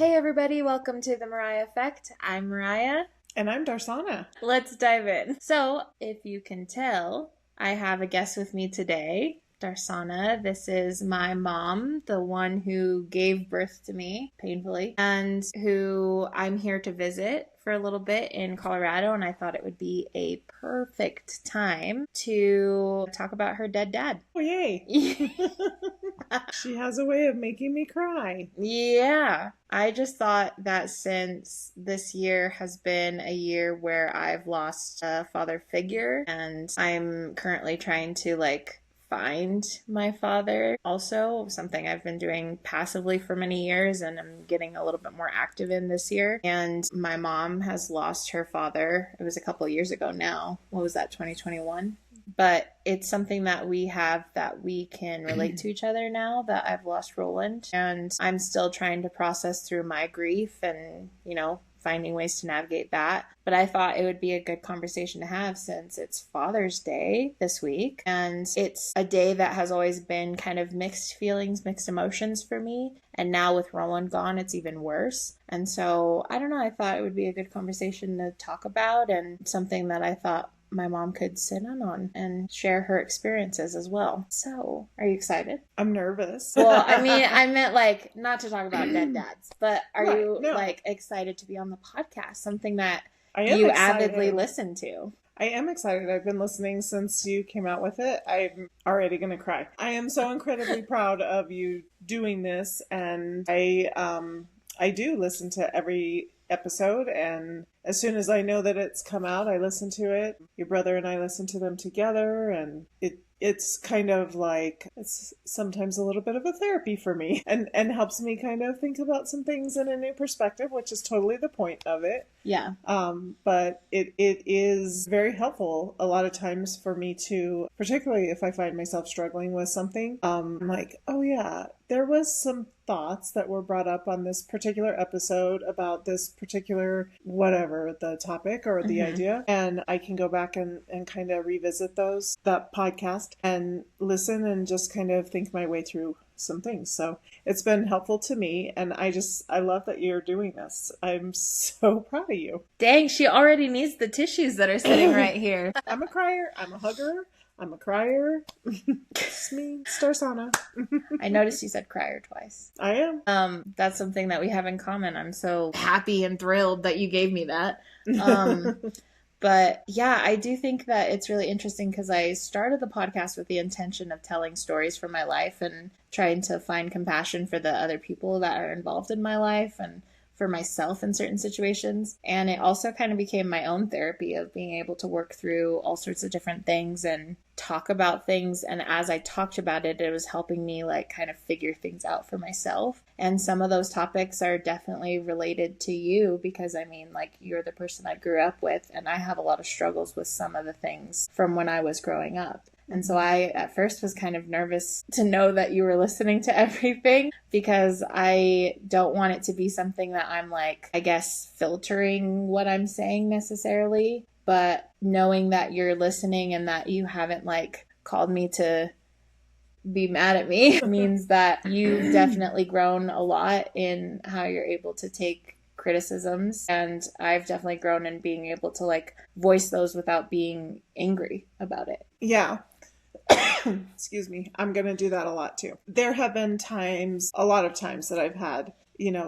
Hey everybody, welcome to the Mariah Effect. I'm Mariah. And I'm Darsana. Let's dive in. So, if you can tell, I have a guest with me today, Darsana. This is my mom, the one who gave birth to me painfully, and who I'm here to visit for a little bit in Colorado, and I thought it would be a perfect time to talk about her dead dad. Oh, yay. She has a way of making me cry. Yeah. I just thought that since this year has been a year where I've lost a father figure and I'm currently trying to find my father, also something I've been doing passively for many years and I'm getting a little bit more active in this year. And my mom has lost her father. It was a couple of years ago now. What was that, 2021? But it's something that we have that we can relate to each other now that I've lost Roland. And I'm still trying to process through my grief and, finding ways to navigate that. But I thought it would be a good conversation to have since it's Father's Day this week. And it's a day that has always been kind of mixed feelings, mixed emotions for me. And now with Roland gone, it's even worse. And so, I don't know, I thought it would be a good conversation to talk about and something that I thought my mom could sit in on and share her experiences as well. So, are you excited? I'm nervous. Well, I meant not to talk about dead dads, but are you excited to be on the podcast? Something that you avidly listen to. I am excited. I've been listening since you came out with it. I'm already going to cry. I am so incredibly proud of you doing this, and I do listen to every episode, and as soon as I know that it's come out, I listen to it. Your brother and I listen to them together, and it's kind of it's sometimes a little bit of a therapy for me and helps me kind of think about some things in a new perspective, which is totally the point of it. Yeah. But it is very helpful a lot of times for me to, particularly if I find myself struggling with something, I'm like, oh yeah, there was some thoughts that were brought up on this particular episode about this particular whatever the topic or the idea, and I can go back and kind of revisit that podcast and listen and just kind of think my way through some things. So it's been helpful to me, and I love that you're doing this. I'm so proud of you. Dang, she already needs the tissues that are sitting right here. I'm a crier, I'm a hugger, I'm a crier. It's me, Darsana. I noticed you said crier twice. I am. That's something that we have in common. I'm so happy and thrilled that you gave me that. But yeah, I do think that it's really interesting because I started the podcast with the intention of telling stories from my life and trying to find compassion for the other people that are involved in my life and for myself in certain situations. And it also kind of became my own therapy of being able to work through all sorts of different things and talk about things. And as I talked about it, it was helping me kind of figure things out for myself. And some of those topics are definitely related to you because you're the person I grew up with, and I have a lot of struggles with some of the things from when I was growing up. And so I, at first, was kind of nervous to know that you were listening to everything because I don't want it to be something that I'm filtering what I'm saying necessarily. But knowing that you're listening and that you haven't called me to be mad at me means that you've definitely grown a lot in how you're able to take criticisms. And I've definitely grown in being able to voice those without being angry about it. Yeah. Excuse me. I'm going to do that a lot too. There have been a lot of times that I've had,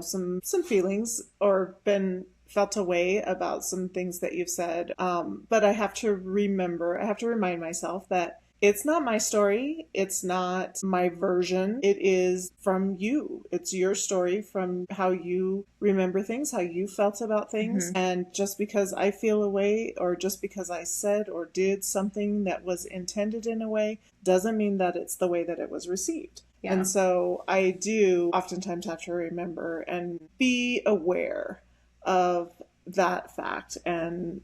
some feelings or been felt a way about some things that you've said. But I have to remind myself that it's not my story. It's not my version. It is from you. It's your story from how you remember things, how you felt about things. And just because I feel a way, or just because I said or did something that was intended in a way, doesn't mean that it's the way that it was received. Yeah. And so I do oftentimes have to remember and be aware of that fact and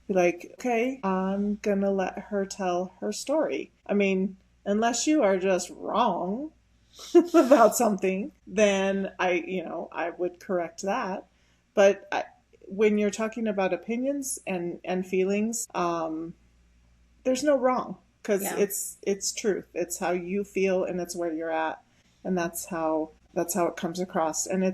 be like, okay, I'm gonna let her tell her story. I mean, unless you are just wrong about something, then I would correct that. But when you're talking about opinions and feelings, there's no wrong because it's truth. It's how you feel and it's where you're at, and that's how it comes across. And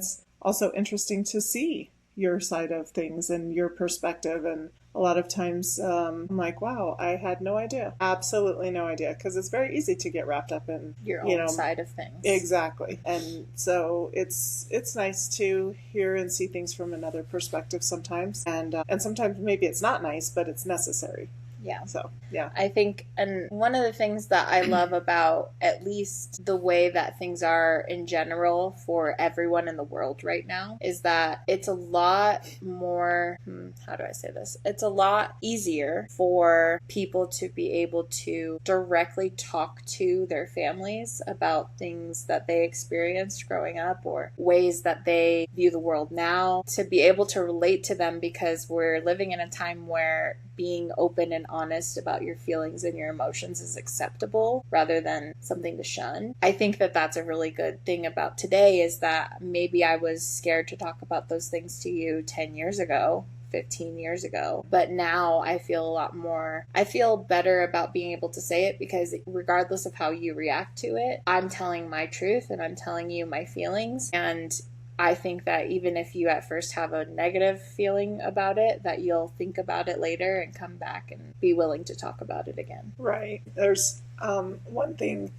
also interesting to see your side of things and your perspective. And a lot of times I'm like, wow, I had no idea. Absolutely no idea. Because it's very easy to get wrapped up in your own side of things. Exactly. And so it's nice to hear and see things from another perspective sometimes. And sometimes maybe it's not nice, but it's necessary. Yeah. So, yeah. I think, and one of the things that I love about at least the way that things are in general for everyone in the world right now is that it's a lot more, how do I say this? It's a lot easier for people to be able to directly talk to their families about things that they experienced growing up or ways that they view the world now, to be able to relate to them, because we're living in a time where being open and honest about your feelings and your emotions is acceptable rather than something to shun. I think that that's a really good thing about today, is that maybe I was scared to talk about those things to you 10 years ago, 15 years ago, but now I feel better about being able to say it, because regardless of how you react to it, I'm telling my truth and I'm telling you my feelings. And I think that even if you at first have a negative feeling about it, that you'll think about it later and come back and be willing to talk about it again. Right. There's one thing,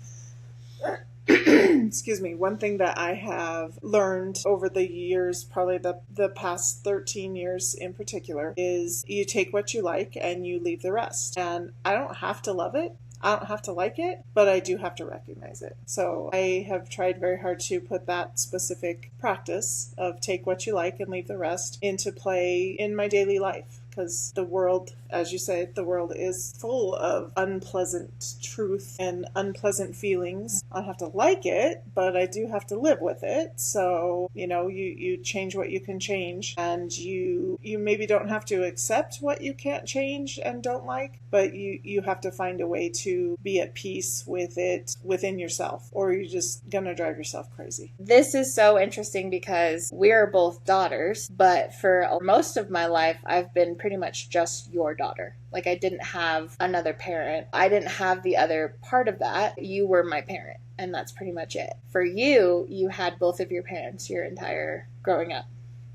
excuse me, one thing that I have learned over the years, probably the past 13 years in particular, is you take what you like and you leave the rest. And I don't have to love it. I don't have to like it, but I do have to recognize it. So I have tried very hard to put that specific practice of take what you like and leave the rest into play in my daily life. Because the world, as you said, the world is full of unpleasant truth and unpleasant feelings. I have to like it, but I do have to live with it. So, you change what you can change, and you maybe don't have to accept what you can't change and don't like, but you have to find a way to be at peace with it within yourself, or you're just gonna drive yourself crazy. This is so interesting because we're both daughters, but for most of my life, I've been pretty much just your daughter. Like, I didn't have another parent. I didn't have the other part of that. You were my parent, and that's pretty much it. For you, you had both of your parents your entire growing up.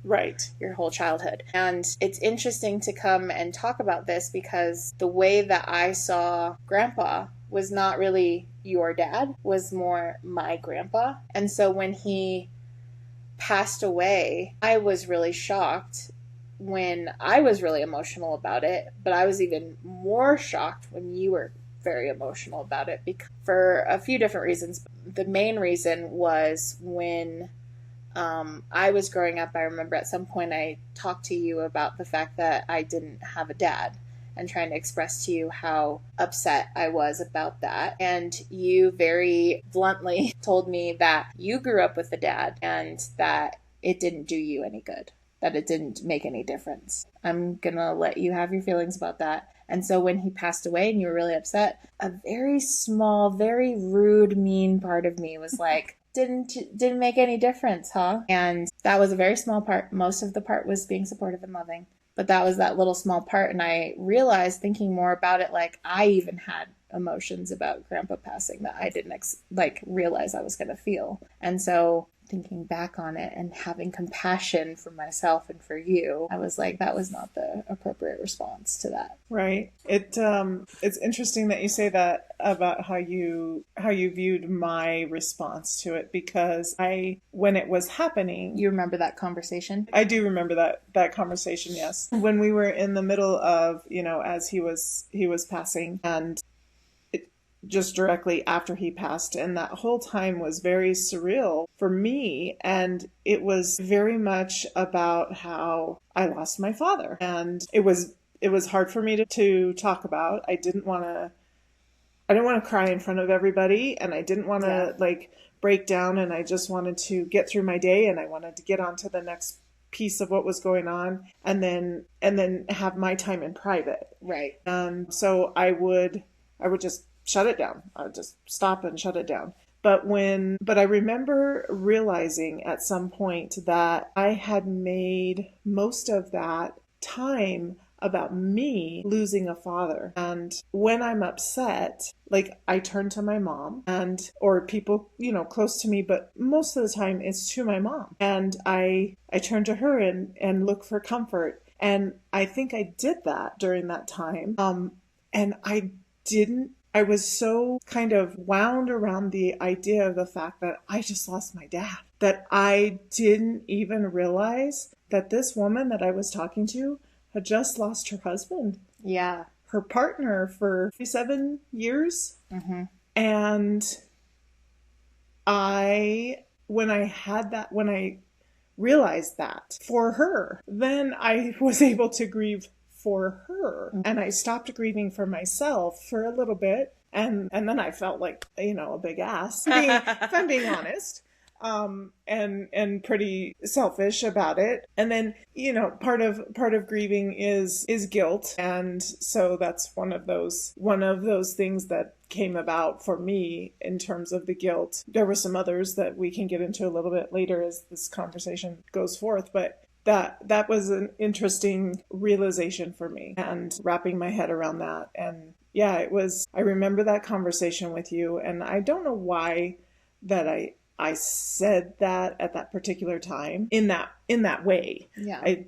Right. Your whole childhood. And it's interesting to come and talk about this, because the way that I saw Grandpa was not really your dad, was more my grandpa. And so when he passed away, I was really shocked when I was really emotional about it, but I was even more shocked when you were very emotional about it, because for a few different reasons. The main reason was when I was growing up, I remember at some point I talked to you about the fact that I didn't have a dad, and trying to express to you how upset I was about that. And you very bluntly told me that you grew up with a dad and that it didn't do you any good, that it didn't make any difference. I'm gonna let you have your feelings about that. And so when he passed away and you were really upset, a very small, very rude, mean part of me was like, didn't make any difference, huh? And that was a very small part. Most of the part was being supportive and loving. But that was that little small part. And I realized, thinking more about it, like, I even had emotions about Grandpa passing that I didn't realize I was going to feel. And so thinking back on it and having compassion for myself and for you, I was like, that was not the appropriate response to that. Right. It's interesting that you say that about how you viewed my response to it, because when it was happening, you remember that conversation? I do remember that conversation. Yes, when we were in the middle of, as he was passing, and just directly after he passed, and that whole time was very surreal for me, and it was very much about how I lost my father, and it was hard for me to talk about. I didn't want to cry in front of everybody, and I didn't want to break down, and I just wanted to get through my day, and I wanted to get on to the next piece of what was going on, and then have my time in private. Right. So I would just shut it down. I would just stop and shut it down. But I remember realizing at some point that I had made most of that time about me losing a father. And when I'm upset, like I turn to my mom or people, close to me, but most of the time it's to my mom. And I turn to her and look for comfort. And I think I did that during that time. And I was so kind of wound around the idea of the fact that I just lost my dad, that I didn't even realize that this woman that I was talking to had just lost her husband. Yeah. Her partner for 7 years. Mm-hmm. And when I realized that for her, then I was able to grieve for her. Mm-hmm. And I stopped grieving for myself for a little bit. And then I felt like, a big ass, if I'm being honest. And pretty selfish about it. And then, part of grieving is guilt. And so that's one of those things that came about for me in terms of the guilt. There were some others that we can get into a little bit later as this conversation goes forth, but that was an interesting realization for me and wrapping my head around that. And yeah, I remember that conversation with you, and I don't know why that I said that at that particular time in that way. Yeah. I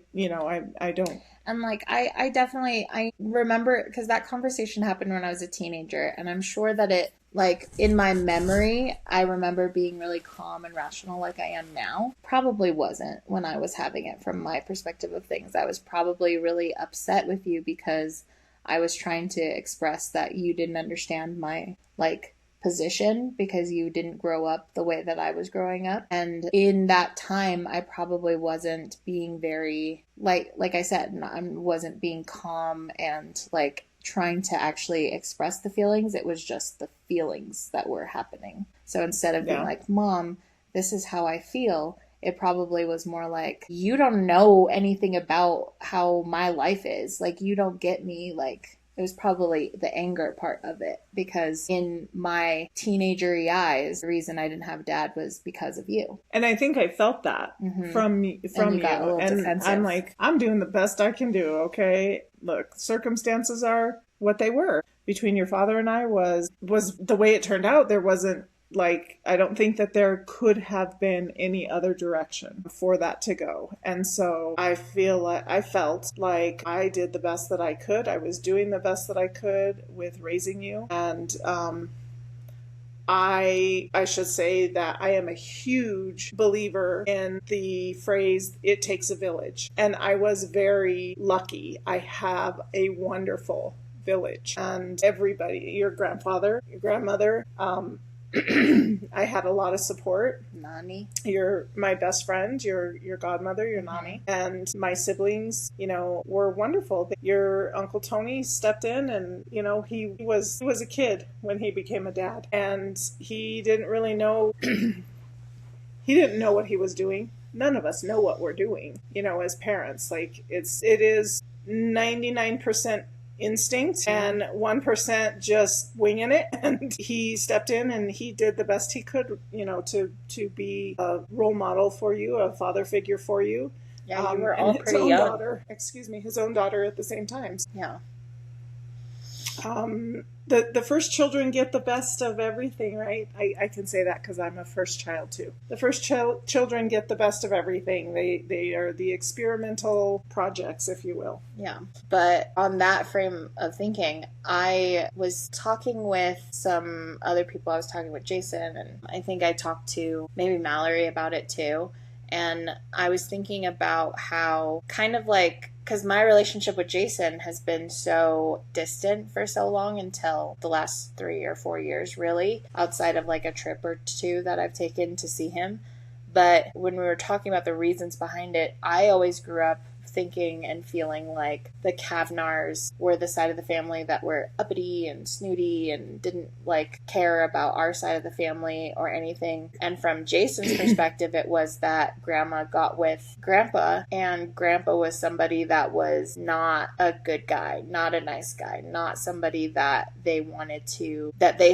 don't. And like, I remember, because that conversation happened when I was a teenager, and I'm sure that it, like, in my memory, I remember being really calm and rational like I am now. Probably wasn't when I was having it from my perspective of things. I was probably really upset with you because I was trying to express that you didn't understand my, like, position because you didn't grow up the way that I was growing up. And in that time, I probably wasn't being very, like I said, I wasn't being calm and like trying to actually express the feelings. It was just the feelings that were happening. So instead of being like, Mom, this is how I feel, it probably was more like, you don't know anything about how my life is. Like, you don't get me. Like, it was probably the anger part of it, because in my teenager-y eyes, the reason I didn't have a dad was because of you. And I think I felt that from you. And I'm like, I'm doing the best I can do. Okay. Look, circumstances are what they were. Between your father and I was the way it turned out. There wasn't, like, I don't think that there could have been any other direction for that to go. And so I felt like I did the best that I could. I was doing the best that I could with raising you. And I should say that I am a huge believer in the phrase, it takes a village. And I was very lucky. I have a wonderful village. And everybody, your grandfather, your grandmother, I had a lot of support. Nani. You're my best friend, your godmother, your Nani. And my siblings, were wonderful. Your Uncle Tony stepped in and, he was a kid when he became a dad. And he didn't really know, he didn't know what he was doing. None of us know what we're doing, as parents. Like, it is 99% instinct and 1% just winging it. And he stepped in and he did the best he could, to be a role model for you, a father figure for you. Yeah, you were all pretty young. His own daughter at the same time. Yeah. The first children get the best of everything, right? I can say that because I'm a first child too. The first children get the best of everything. They are the experimental projects, if you will. Yeah. But on that frame of thinking, I was talking with some other people. I was talking with Jason, and I think I talked to maybe Mallory about it too. And I was thinking about how kind of like, because my relationship with Jason has been so distant for so long until the last 3 or 4 years, really, outside of like a trip or two that I've taken to see him. But when we were talking about the reasons behind it, I always grew up thinking and feeling like the Kavanaughs were the side of the family that were uppity and snooty and didn't like care about our side of the family or anything. And from Jason's perspective, it was that grandma got with grandpa, and grandpa was somebody that was not a good guy, not a nice guy, not somebody that they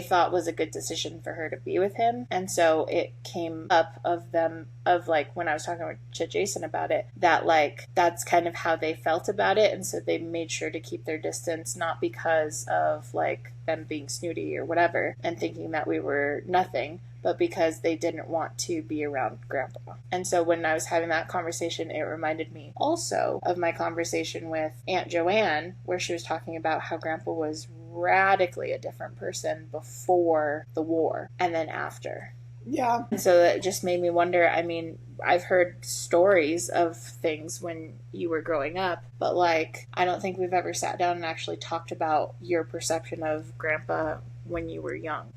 thought was a good decision for her to be with him. And so it came up of like when I was talking to Jason about it, that like that's kind of how they felt about it. And so they made sure to keep their distance, not because of like them being snooty or whatever and thinking that we were nothing, but because they didn't want to be around Grandpa. And so when I was having that conversation, it reminded me also of my conversation with Aunt Joanne, where she was talking about how Grandpa was radically a different person before the war and then after. Yeah. And so that just made me wonder. I mean, I've heard stories of things when you were growing up, but like, I don't think we've ever sat down and actually talked about your perception of Grandpa when you were young.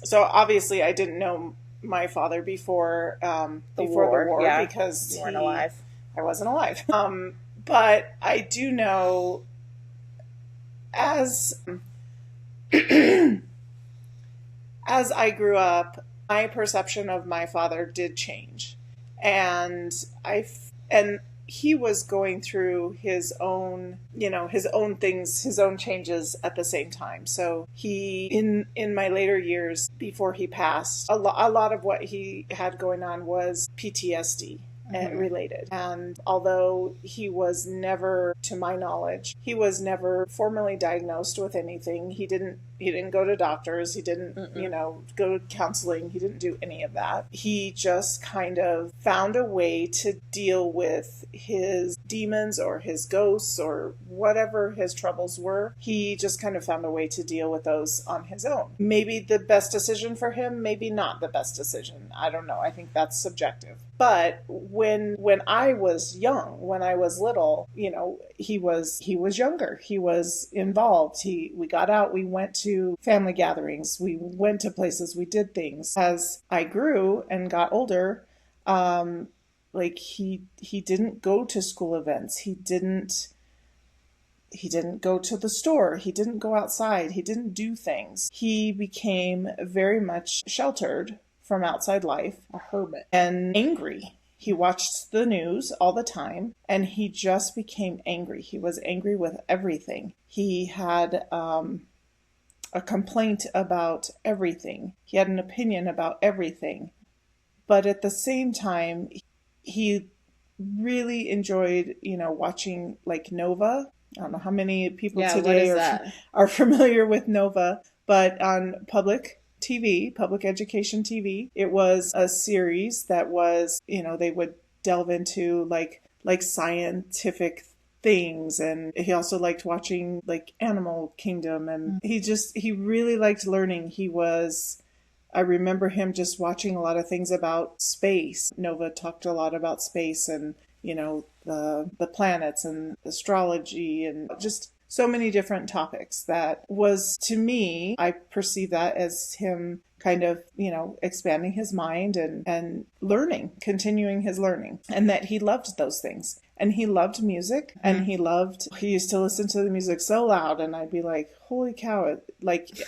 So obviously I didn't know my father before the war yeah, because you weren't alive. I wasn't alive. But I do know as as I grew up, my perception of my father did change. And he was going through his own, his own things, his own changes at the same time. So he, in my later years before he passed, a lot of what he had going on was PTSD. Related. And although he was never, to my knowledge, he was never formally diagnosed with anything. He didn't go to doctors. He didn't, go to counseling. He didn't do any of that. He just kind of found a way to deal with his demons or his ghosts or whatever his troubles were. He just kind of found a way to deal with those on his own. Maybe the best decision for him, maybe not the best decision. I don't know. I think that's subjective. But when I was young, when I was little, he was younger. He was involved. We got out. We went to family gatherings. We went to places. We did things. As I grew and got older, he didn't go to school events. He didn't go to the store. He didn't go outside. He didn't do things. He became very much sheltered from outside life, a hermit, and angry. He watched the news all the time, and he just became angry. He was angry with everything. He had a complaint about everything. He had an opinion about everything. But at the same time, he really enjoyed, watching like Nova. I don't know how many people today are familiar with Nova, but on public education TV. It was a series that was, they would delve into like scientific things. And he also liked watching like Animal Kingdom. And he really liked learning. I remember him just watching a lot of things about space. Nova talked a lot about space and, the planets and astrology and just so many different topics. That was, to me, I perceive that as him kind of, expanding his mind and learning, continuing his learning, and that he loved those things. And he loved music, and he used to listen to the music so loud, and I'd be like, holy cow,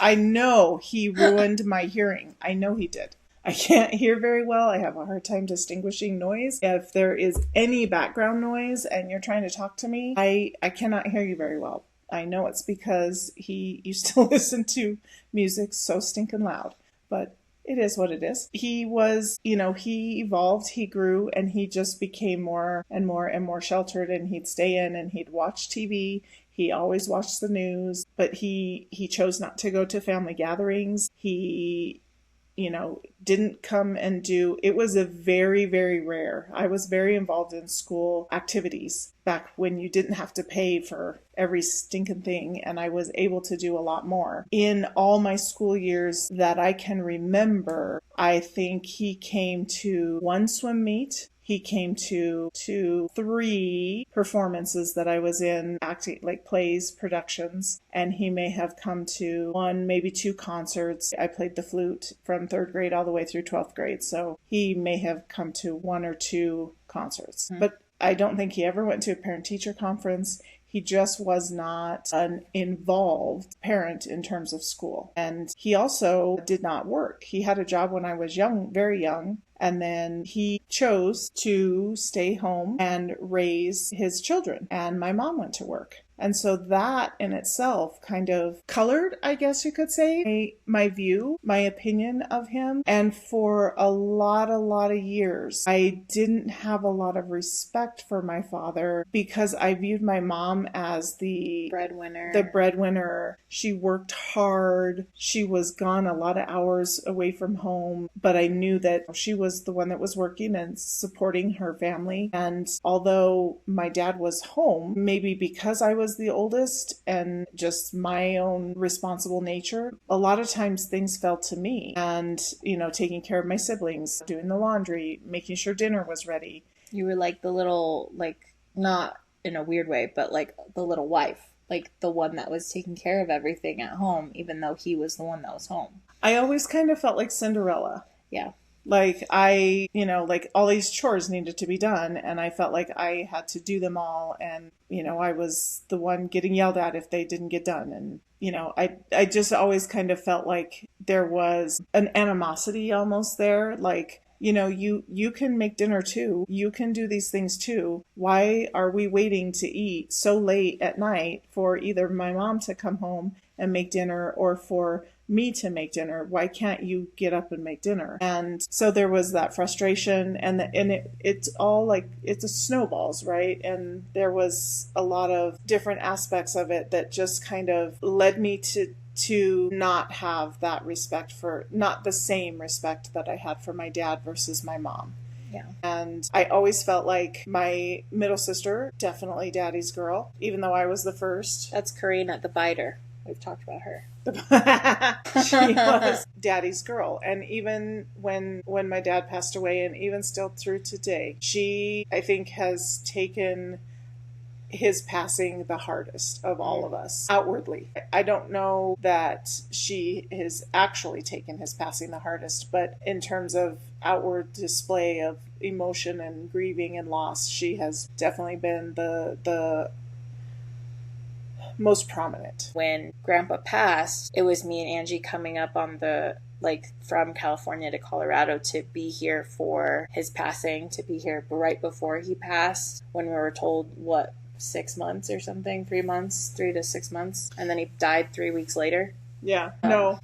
I know he ruined my hearing. I know he did. I can't hear very well. I have a hard time distinguishing noise. If there is any background noise and you're trying to talk to me, I cannot hear you very well. I know it's because he used to listen to music so stinking loud, but it is what it is. He was, he evolved, he grew, and he just became more and more and more sheltered, and he'd stay in and he'd watch TV. He always watched the news, but he chose not to go to family gatherings. He didn't come and it was a very, very rare. I was very involved in school activities back when you didn't have to pay for every stinking thing, and I was able to do a lot more. In all my school years that I can remember, I think he came to one swim meet. He came to 3 performances that I was in, acting like plays, productions, and he may have come to 1, maybe 2 concerts. I played the flute from 3rd grade all the way through 12th grade, so he may have come to 1 or 2 concerts. But I don't think he ever went to a parent-teacher conference. He just was not an involved parent in terms of school. And he also did not work. He had a job when I was young, very young, And then he chose to stay home and raise his children. And my mom went to work. And so that in itself kind of colored, I guess you could say, my view, my opinion of him. And for a lot of years, I didn't have a lot of respect for my father because I viewed my mom as the breadwinner. She worked hard. She was gone a lot of hours away from home, but I knew that she was the one that was working and supporting her family. And although my dad was home, maybe because I was the oldest and just my own responsible nature, a lot of times things fell to me. And, taking care of my siblings, doing the laundry, making sure dinner was ready. You were like the little, like, not in a weird way, but like the little wife, like the one that was taking care of everything at home, even though he was the one that was home. I always kind of felt like Cinderella. Yeah. Like like all these chores needed to be done and I felt like I had to do them all. And, I was the one getting yelled at if they didn't get done. And, I just always kind of felt like there was an animosity almost there. Like, you can make dinner too. You can do these things too. Why are we waiting to eat so late at night for either my mom to come home and make dinner or for me to make dinner? Why can't you get up and make dinner? And so there was that frustration and it's all like, it's a snowballs, right? And there was a lot of different aspects of it that just kind of led me to not have that respect not the same respect that I had for my dad versus my mom. Yeah. And I always felt like my middle sister, definitely daddy's girl, even though I was the first. That's Karina, the biter. We've talked about her. She was daddy's girl. And even when my dad passed away and even still through today, she, I think, has taken his passing the hardest of all of us outwardly. I don't know that she has actually taken his passing the hardest, but in terms of outward display of emotion and grieving and loss, she has definitely been the most prominent. When Grandpa passed, it was me and Angie coming up on from California to Colorado to be here for his passing, to be here right before he passed, when we were told 6 months or something, 3 months, 3 to 6 months. And then he died 3 weeks later. Yeah. No,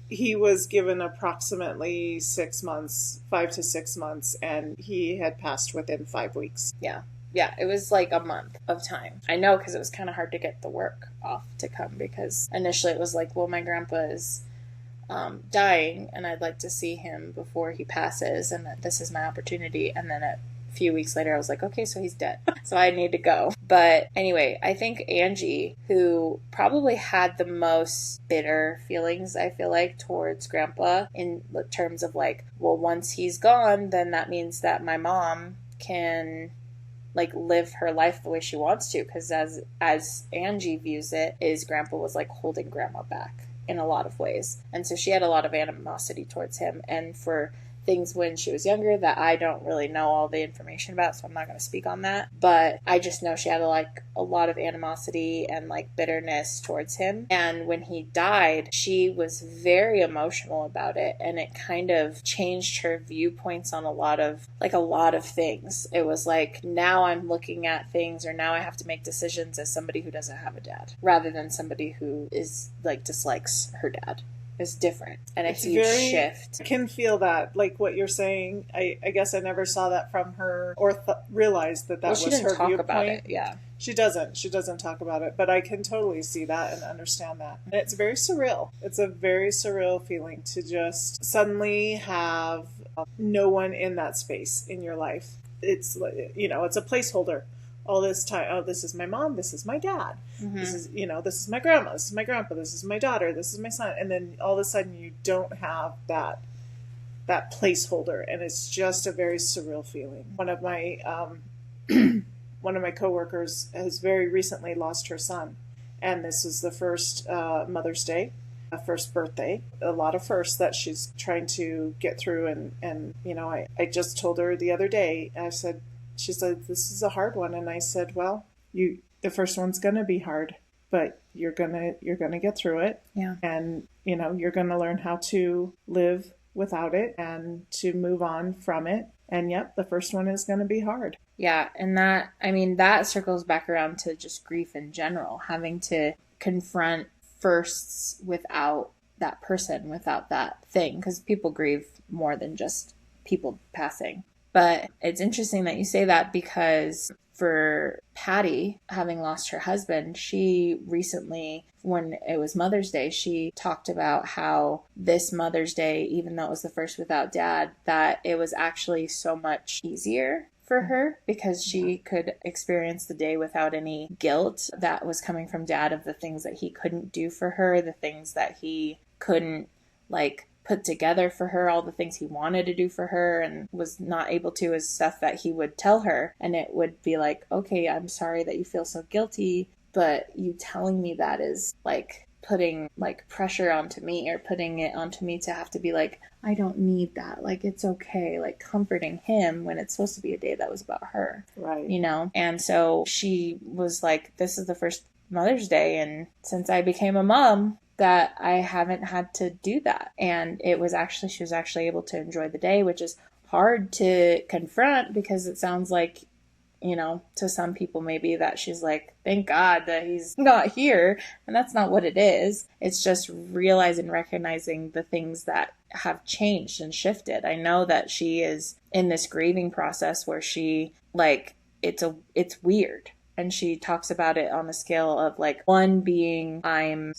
he was given approximately 6 months, 5 to 6 months, and he had passed within 5 weeks. Yeah. Yeah, it was like a month of time. I know, because it was kind of hard to get the work off to come, because initially it was like, well, my grandpa is dying and I'd like to see him before he passes and that this is my opportunity. And then a few weeks later I was like, okay, so he's dead. So I need to go. But anyway, I think Angie, who probably had the most bitter feelings, I feel like, towards Grandpa in terms of like, well, once he's gone, then that means that my mom can live her life the way she wants to, because as Angie views it, is Grandpa was like holding Grandma back in a lot of ways. And so she had a lot of animosity towards him, and for things when she was younger that I don't really know all the information about, so I'm not going to speak on that. But I just know she had a lot of animosity and bitterness towards him. And when he died, she was very emotional about it, and it kind of changed her viewpoints on a lot of things. It was like, now I'm looking at things, or now I have to make decisions as somebody who doesn't have a dad, rather than somebody who is dislikes her dad. Is different, and it's a huge shift. I can feel that, what you're saying. I guess I never saw that from her or realized that was her viewpoint. She didn't talk about it, yeah. She doesn't talk about it, but I can totally see that and understand that. And it's very surreal. It's a very surreal feeling to just suddenly have no one in that space in your life. It's, it's a placeholder. All this time, oh, this is my mom, this is my dad, mm-hmm. This is, this is my grandma, this is my grandpa, this is my daughter, this is my son, and then all of a sudden you don't have that placeholder, and it's just a very surreal feeling. One of my coworkers has very recently lost her son, and this is the first Mother's Day, first birthday, a lot of firsts that she's trying to get through, and I just told her the other day, she said, this is a hard one. And I said, well, the first one's going to be hard, but you're going to get through it. Yeah. And, you're going to learn how to live without it and to move on from it. And yep, the first one is going to be hard. Yeah. And that, I mean, that circles back around to just grief in general, having to confront firsts without that person, without that thing, because people grieve more than just people passing. But it's interesting that you say that, because for Patty, having lost her husband, she recently, when it was Mother's Day, she talked about how this Mother's Day, even though it was the first without Dad, that it was actually so much easier for her because she could experience the day without any guilt that was coming from Dad of the things that he couldn't do for her, the things that he couldn't like put together for her, all the things he wanted to do for her and was not able to, is stuff that he would tell her, and it would be like, okay, I'm sorry that you feel so guilty, but you telling me that is like putting like pressure onto me, or putting it onto me to have to be like, I don't need that, like it's okay, like comforting him when it's supposed to be a day that was about her, right? You know? And so she was like, this is the first Mother's Day and since I became a mom that I haven't had to do that. And it was actually, she was actually able to enjoy the day, which is hard to confront because it sounds like, you know, to some people maybe that she's like, thank God that he's not here. And that's not what it is. It's just realizing, recognizing the things that have changed and shifted. I know that she is in this grieving process where she like, it's weird. And she talks about it on a scale of like 1 being I'm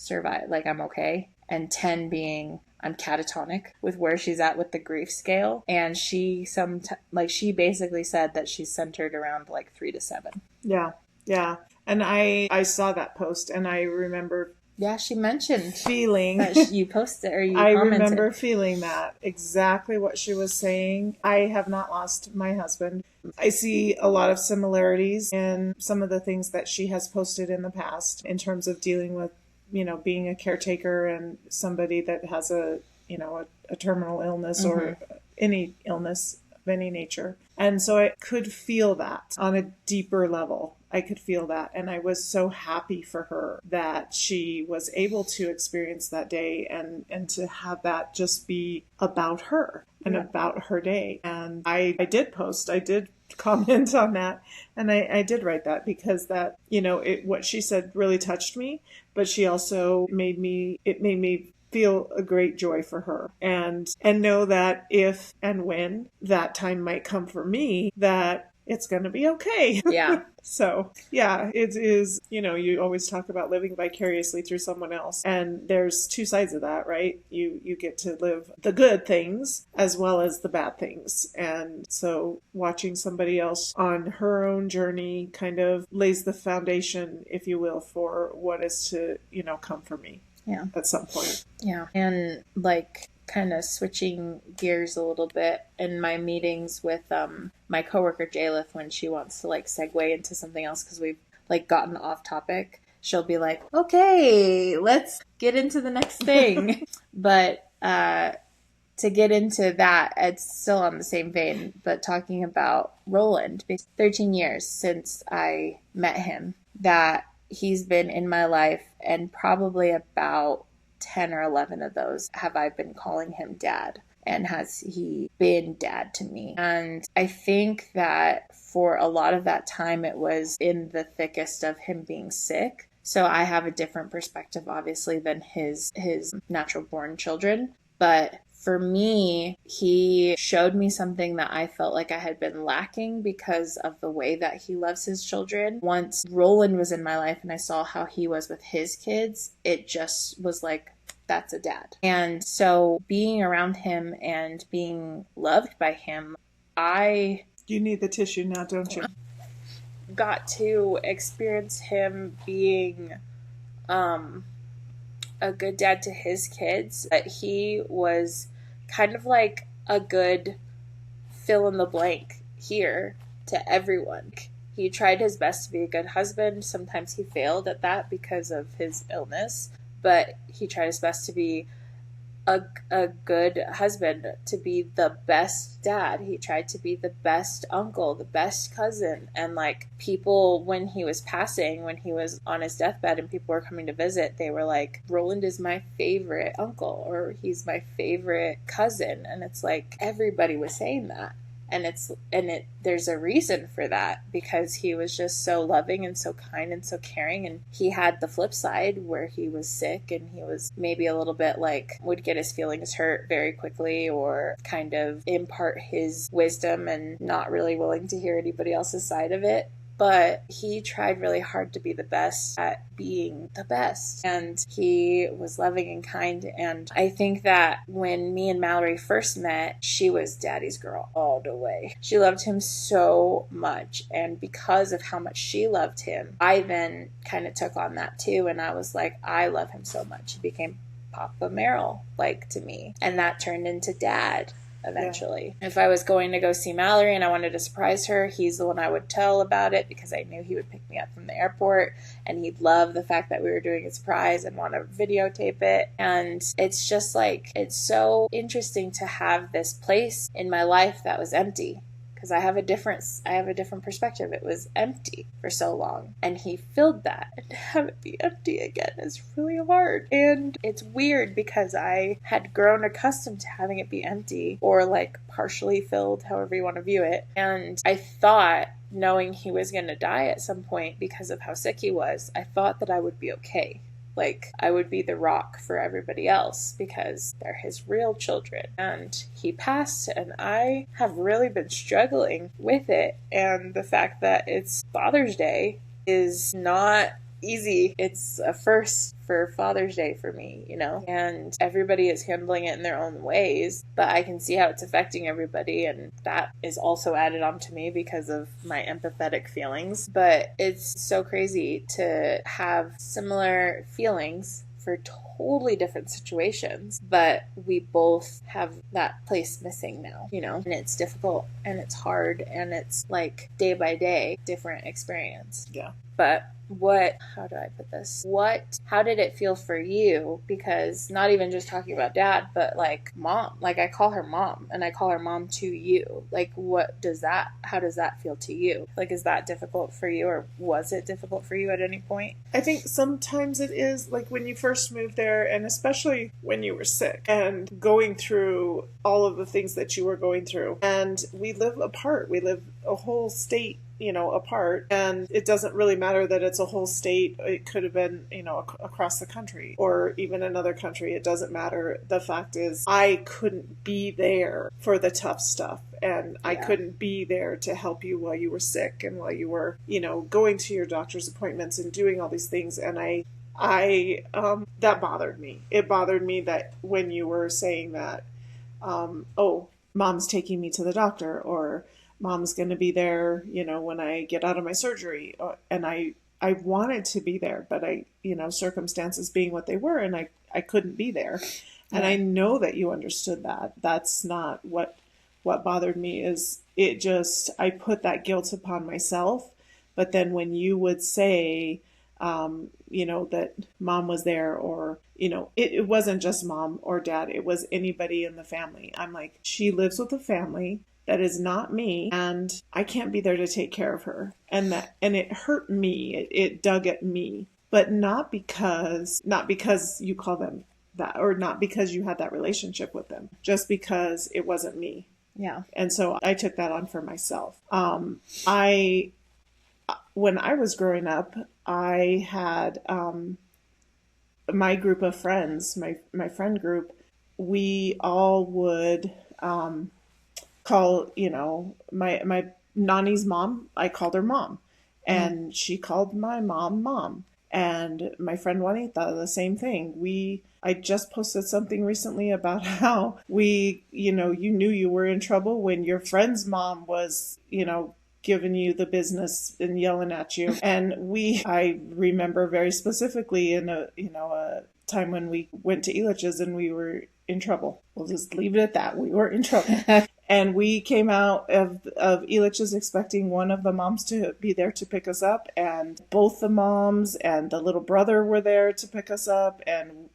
like I'm okay, and 10 being I'm catatonic with where she's at with the grief scale. And she she basically said that she's centered around like 3 to 7. Yeah. Yeah. And I saw that post and I remember she mentioned feeling that you posted or you I commented. remember feeling that exactly what she was saying. I have not lost my husband. I see a lot of similarities in some of the things that she has posted in the past in terms of dealing with, you know, being a caretaker and somebody that has a terminal illness or any illness of any nature. And so I could feel that on a deeper level. I could feel that. And I was so happy for her that she was able to experience that day and to have that just be about her and about her day. And I did comment on that. And I did write that because that, you know, what she said really touched me, but she also made me feel a great joy for her and know that if and when that time might come for me, that it's going to be okay. Yeah. So, yeah, it is, you know, you always talk about living vicariously through someone else. And there's two sides of that, right? You get to live the good things as well as the bad things. And so watching somebody else on her own journey kind of lays the foundation, if you will, for what is to, you know, come for me. Yeah. At some point. Yeah. And like kind of switching gears a little bit in my meetings with my coworker Jalith, when she wants to like segue into something else because we've like gotten off topic, she'll be like, okay, let's get into the next thing. But to get into that, it's still on the same vein, but talking about Roland, 13 years since I met him, that he's been in my life, and probably about 10 or 11 of those have I been calling him dad, and has he been dad to me. And I think that for a lot of that time, it was in the thickest of him being sick. So I have a different perspective, obviously, than his natural born children. But for me, he showed me something that I felt like I had been lacking because of the way that he loves his children. Once Roland was in my life and I saw how he was with his kids, it just was like, that's a dad. And so being around him and being loved by him, You need the tissue now, don't you? Got to experience him being a good dad to his kids. That he was kind of like a good fill in the blank here to everyone. He tried his best to be a good husband. Sometimes he failed at that because of his illness, but he tried his best to be a good husband, to be the best dad. He tried to be the best uncle, the best cousin. And like people, when he was passing, when he was on his deathbed and people were coming to visit, they were like, Roland is my favorite uncle, or he's my favorite cousin. And it's like everybody was saying that. And there's a reason for that, because he was just so loving and so kind and so caring. And he had the flip side where he was sick and he was maybe a little bit like, would get his feelings hurt very quickly, or kind of impart his wisdom and not really willing to hear anybody else's side of it. But he tried really hard to be the best at being the best. And he was loving and kind. And I think that when me and Mallory first met, she was daddy's girl all the way. She loved him so much. And because of how much she loved him, I then kind of took on that too. And I was like, I love him so much. He became Papa Merrill, like, to me. And that turned into Dad. Eventually. Yeah. If I was going to go see Mallory and I wanted to surprise her, he's the one I would tell about it, because I knew he would pick me up from the airport and he'd love the fact that we were doing a surprise and want to videotape it. And it's just like, it's so interesting to have this place in my life that was empty, because I have a different perspective. It was empty for so long, and he filled that, and to have it be empty again is really hard. And it's weird because I had grown accustomed to having it be empty, or like partially filled, however you want to view it. And I thought, knowing he was going to die at some point because of how sick he was, I thought that I would be okay. Like, I would be the rock for everybody else because they're his real children. And he passed, and I have really been struggling with it. And the fact that it's Father's Day is not easy. It's a first for Father's Day for me, you know, and everybody is handling it in their own ways, but I can see how it's affecting everybody, and that is also added on to me because of my empathetic feelings. But it's so crazy to have similar feelings for totally different situations, but we both have that place missing now, you know, and it's difficult and it's hard, and it's like day by day different experience. Yeah. But how do I put this? How did it feel for you? Because not even just talking about Dad, but like Mom, like I call her Mom, and I call her Mom to you. Like, how does that feel to you? Like, is that difficult for you, or was it difficult for you at any point? I think sometimes it is, like when you first moved there, and especially when you were sick and going through all of the things that you were going through. And we live apart. We live a whole state, you know, apart, and it doesn't really matter that it's a whole state. It could have been, you know, across the country or even another country. It doesn't matter. The fact is, I couldn't be there for the tough stuff, and I couldn't be there to help you while you were sick and while you were, you know, going to your doctor's appointments and doing all these things. And I that bothered me. It bothered me that when you were saying that, oh, Mom's taking me to the doctor, or Mom's going to be there, you know, when I get out of my surgery. And I wanted to be there, but you know, circumstances being what they were, and I couldn't be there. And I know that you understood that. That's not what bothered me. Is it just, I put that guilt upon myself. But then when you would say, you know, that Mom was there, or, you know, it wasn't just Mom or Dad, it was anybody in the family. I'm like, she lives with a family that is not me, and I can't be there to take care of her. And it hurt me. It dug at me, but not because you call them that, or not because you had that relationship with them, just because it wasn't me. Yeah. And so I took that on for myself. When I was growing up, I had, my group of friends, my friend group, we all would, call, you know, my Nani's mom, I called her Mom, and she called my mom, and my friend Juanita, the same thing. I just posted something recently about how you know, you knew you were in trouble when your friend's mom was, you know, giving you the business and yelling at you. And I remember very specifically in a time when we went to Elitch's and we were in trouble. We'll just leave it at that. We were in trouble. And we came out of Elitch's expecting one of the moms to be there to pick us up. And both the moms and the little brother were there to pick us up. And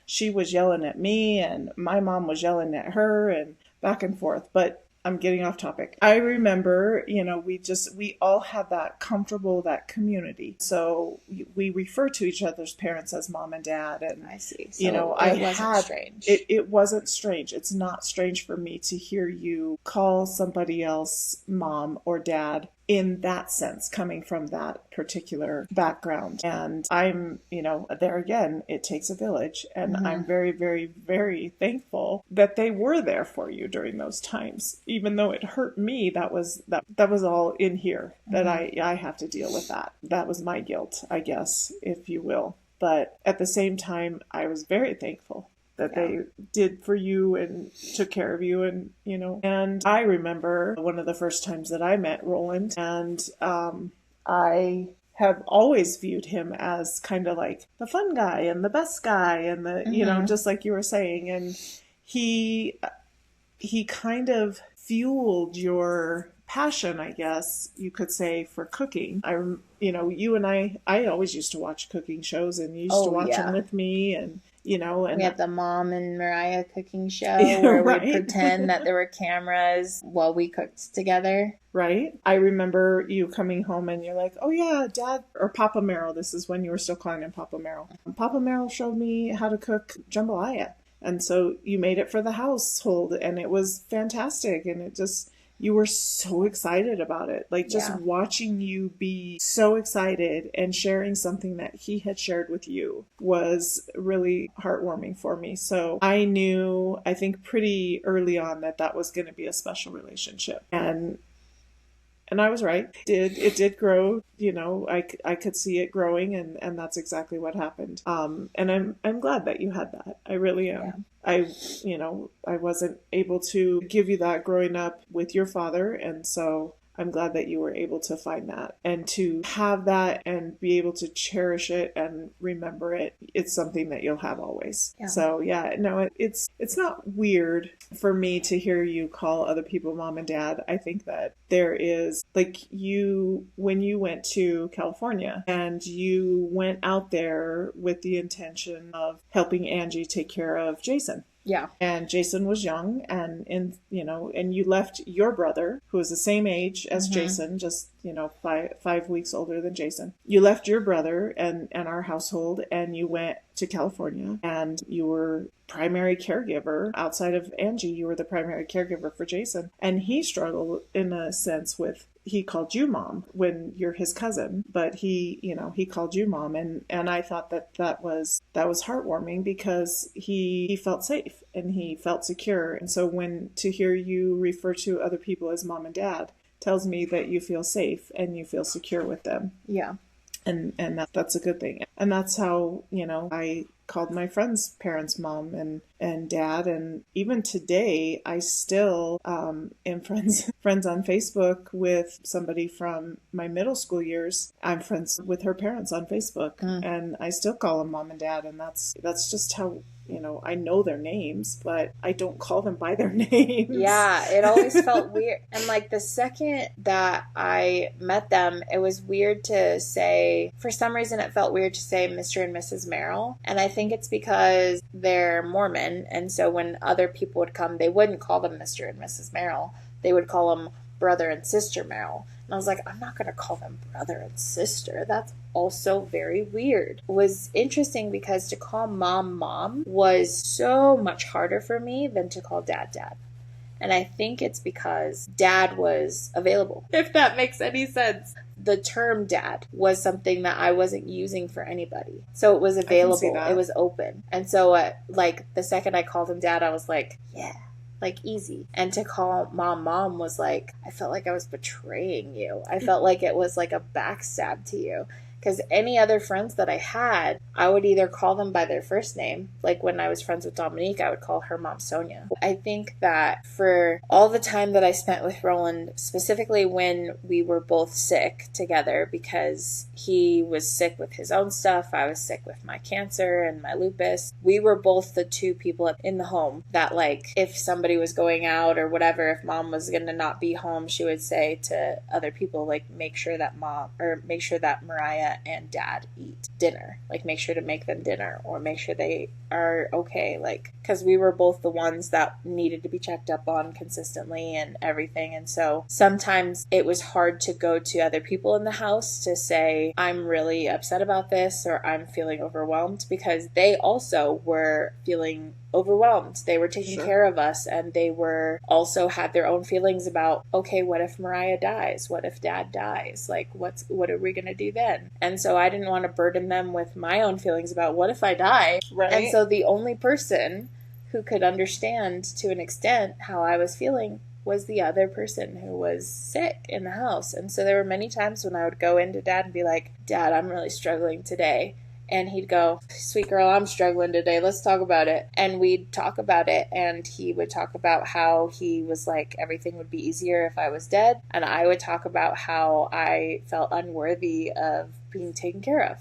she was yelling at me and my mom was yelling at her and back and forth. But I'm getting off topic. I remember, we all had that comfortable, that community. So we refer to each other's parents as mom and dad. And I see. So it wasn't strange. It wasn't strange. It's not strange for me to hear you call somebody else mom or dad in that sense, coming from that particular background. And I'm, there again, it takes a village. And I'm very, very, very thankful that they were there for you during those times. Even though it hurt me, that was all in here, that I have to deal with that. That was my guilt, I guess, if you will. But at the same time, I was very thankful that they did for you and took care of you. And, and I remember one of the first times that I met Roland, and I have always viewed him as kind of like the fun guy and the best guy and the, just like you were saying. And he kind of fueled your passion, I guess you could say, for cooking. You and I always used to watch cooking shows, and you used to watch them with me, and and we had the Mom and Mariah cooking show where we pretend that there were cameras while we cooked together. Right. I remember you coming home and you're like, oh yeah, Dad, or Papa Merrill. This is when you were still calling him Papa Merrill. Papa Merrill showed me how to cook jambalaya. And so you made it for the household, and it was fantastic. And you were so excited about it. Like just watching you be so excited and sharing something that he had shared with you was really heartwarming for me. So I knew, I think pretty early on, that was going to be a special relationship. And I was right. It did grow, I could see it growing, and that's exactly what happened. And I'm glad that you had that. I really am. Yeah. I wasn't able to give you that growing up with your father. And so I'm glad that you were able to find that and to have that and be able to cherish it and remember it. It's something that you'll have always. Yeah. So yeah, no, it's not weird for me to hear you call other people mom and dad. I think that there is, like, when you went to California and you went out there with the intention of helping Angie take care of Jason. Yeah. And Jason was young, and you left your brother, who was the same age as Jason, just, 5 weeks older than Jason. You left your brother and our household, and you went to California, and you were primary caregiver. Outside of Angie, you were the primary caregiver for Jason. And he struggled in a sense with, he called you mom when you're his cousin, but he called you mom. And I thought that was heartwarming because he felt safe and he felt secure. And so to hear you refer to other people as mom and dad tells me that you feel safe and you feel secure with them. Yeah. And that's a good thing. And that's how, I called my friends' parents mom and dad. And even today, I still am friends on Facebook with somebody from my middle school years. I'm friends with her parents on Facebook, and I still call them mom and dad. And that's just how, I know their names, but I don't call them by their names. Yeah, it always felt weird. And like the second that I met them, it was weird to say, for some reason it felt weird to say Mr. and Mrs. Merrill. And I think it's because they're Mormon. And so when other people would come, they wouldn't call them Mr. and Mrs. Merrill. They would call them brother and sister Merrill. And I was like, I'm not going to call them brother and sister. That's also very weird. It was interesting because to call mom was so much harder for me than to call dad. And I think it's because dad was available, if that makes any sense. The term dad was something that I wasn't using for anybody. So it was available. It was open. And so the second I called him dad, I was like, yeah. Like easy. And to call mom was like, I felt like I was betraying you. I felt like it was like a backstab to you. Because any other friends that I had, I would either call them by their first name. Like when I was friends with Dominique, I would call her mom Sonia. I think that for all the time that I spent with Roland, specifically when we were both sick together, because he was sick with his own stuff, I was sick with my cancer and my lupus. We were both the two people in the home that, like, if somebody was going out or whatever, if mom was going to not be home, she would say to other people, like, make sure that Mariah Mariah and Dad eat dinner. Like, make sure to make them dinner or make sure they are okay. Like, because we were both the ones that needed to be checked up on consistently and everything. And so sometimes it was hard to go to other people in the house to say, I'm really upset about this or I'm feeling overwhelmed, because they also were feeling overwhelmed. They were taking care of us, and they were also had their own feelings about, okay, what if Mariah dies? What if Dad dies? Like, what are we going to do then? And so I didn't want to burden them with my own feelings about what if I die? Right. And so the only person who could understand to an extent how I was feeling was the other person who was sick in the house. And so there were many times when I would go into Dad and be like, Dad, I'm really struggling today. And he'd go, sweet girl, I'm struggling today. Let's talk about it. And we'd talk about it. And he would talk about how he was like, everything would be easier if I was dead. And I would talk about how I felt unworthy of being taken care of.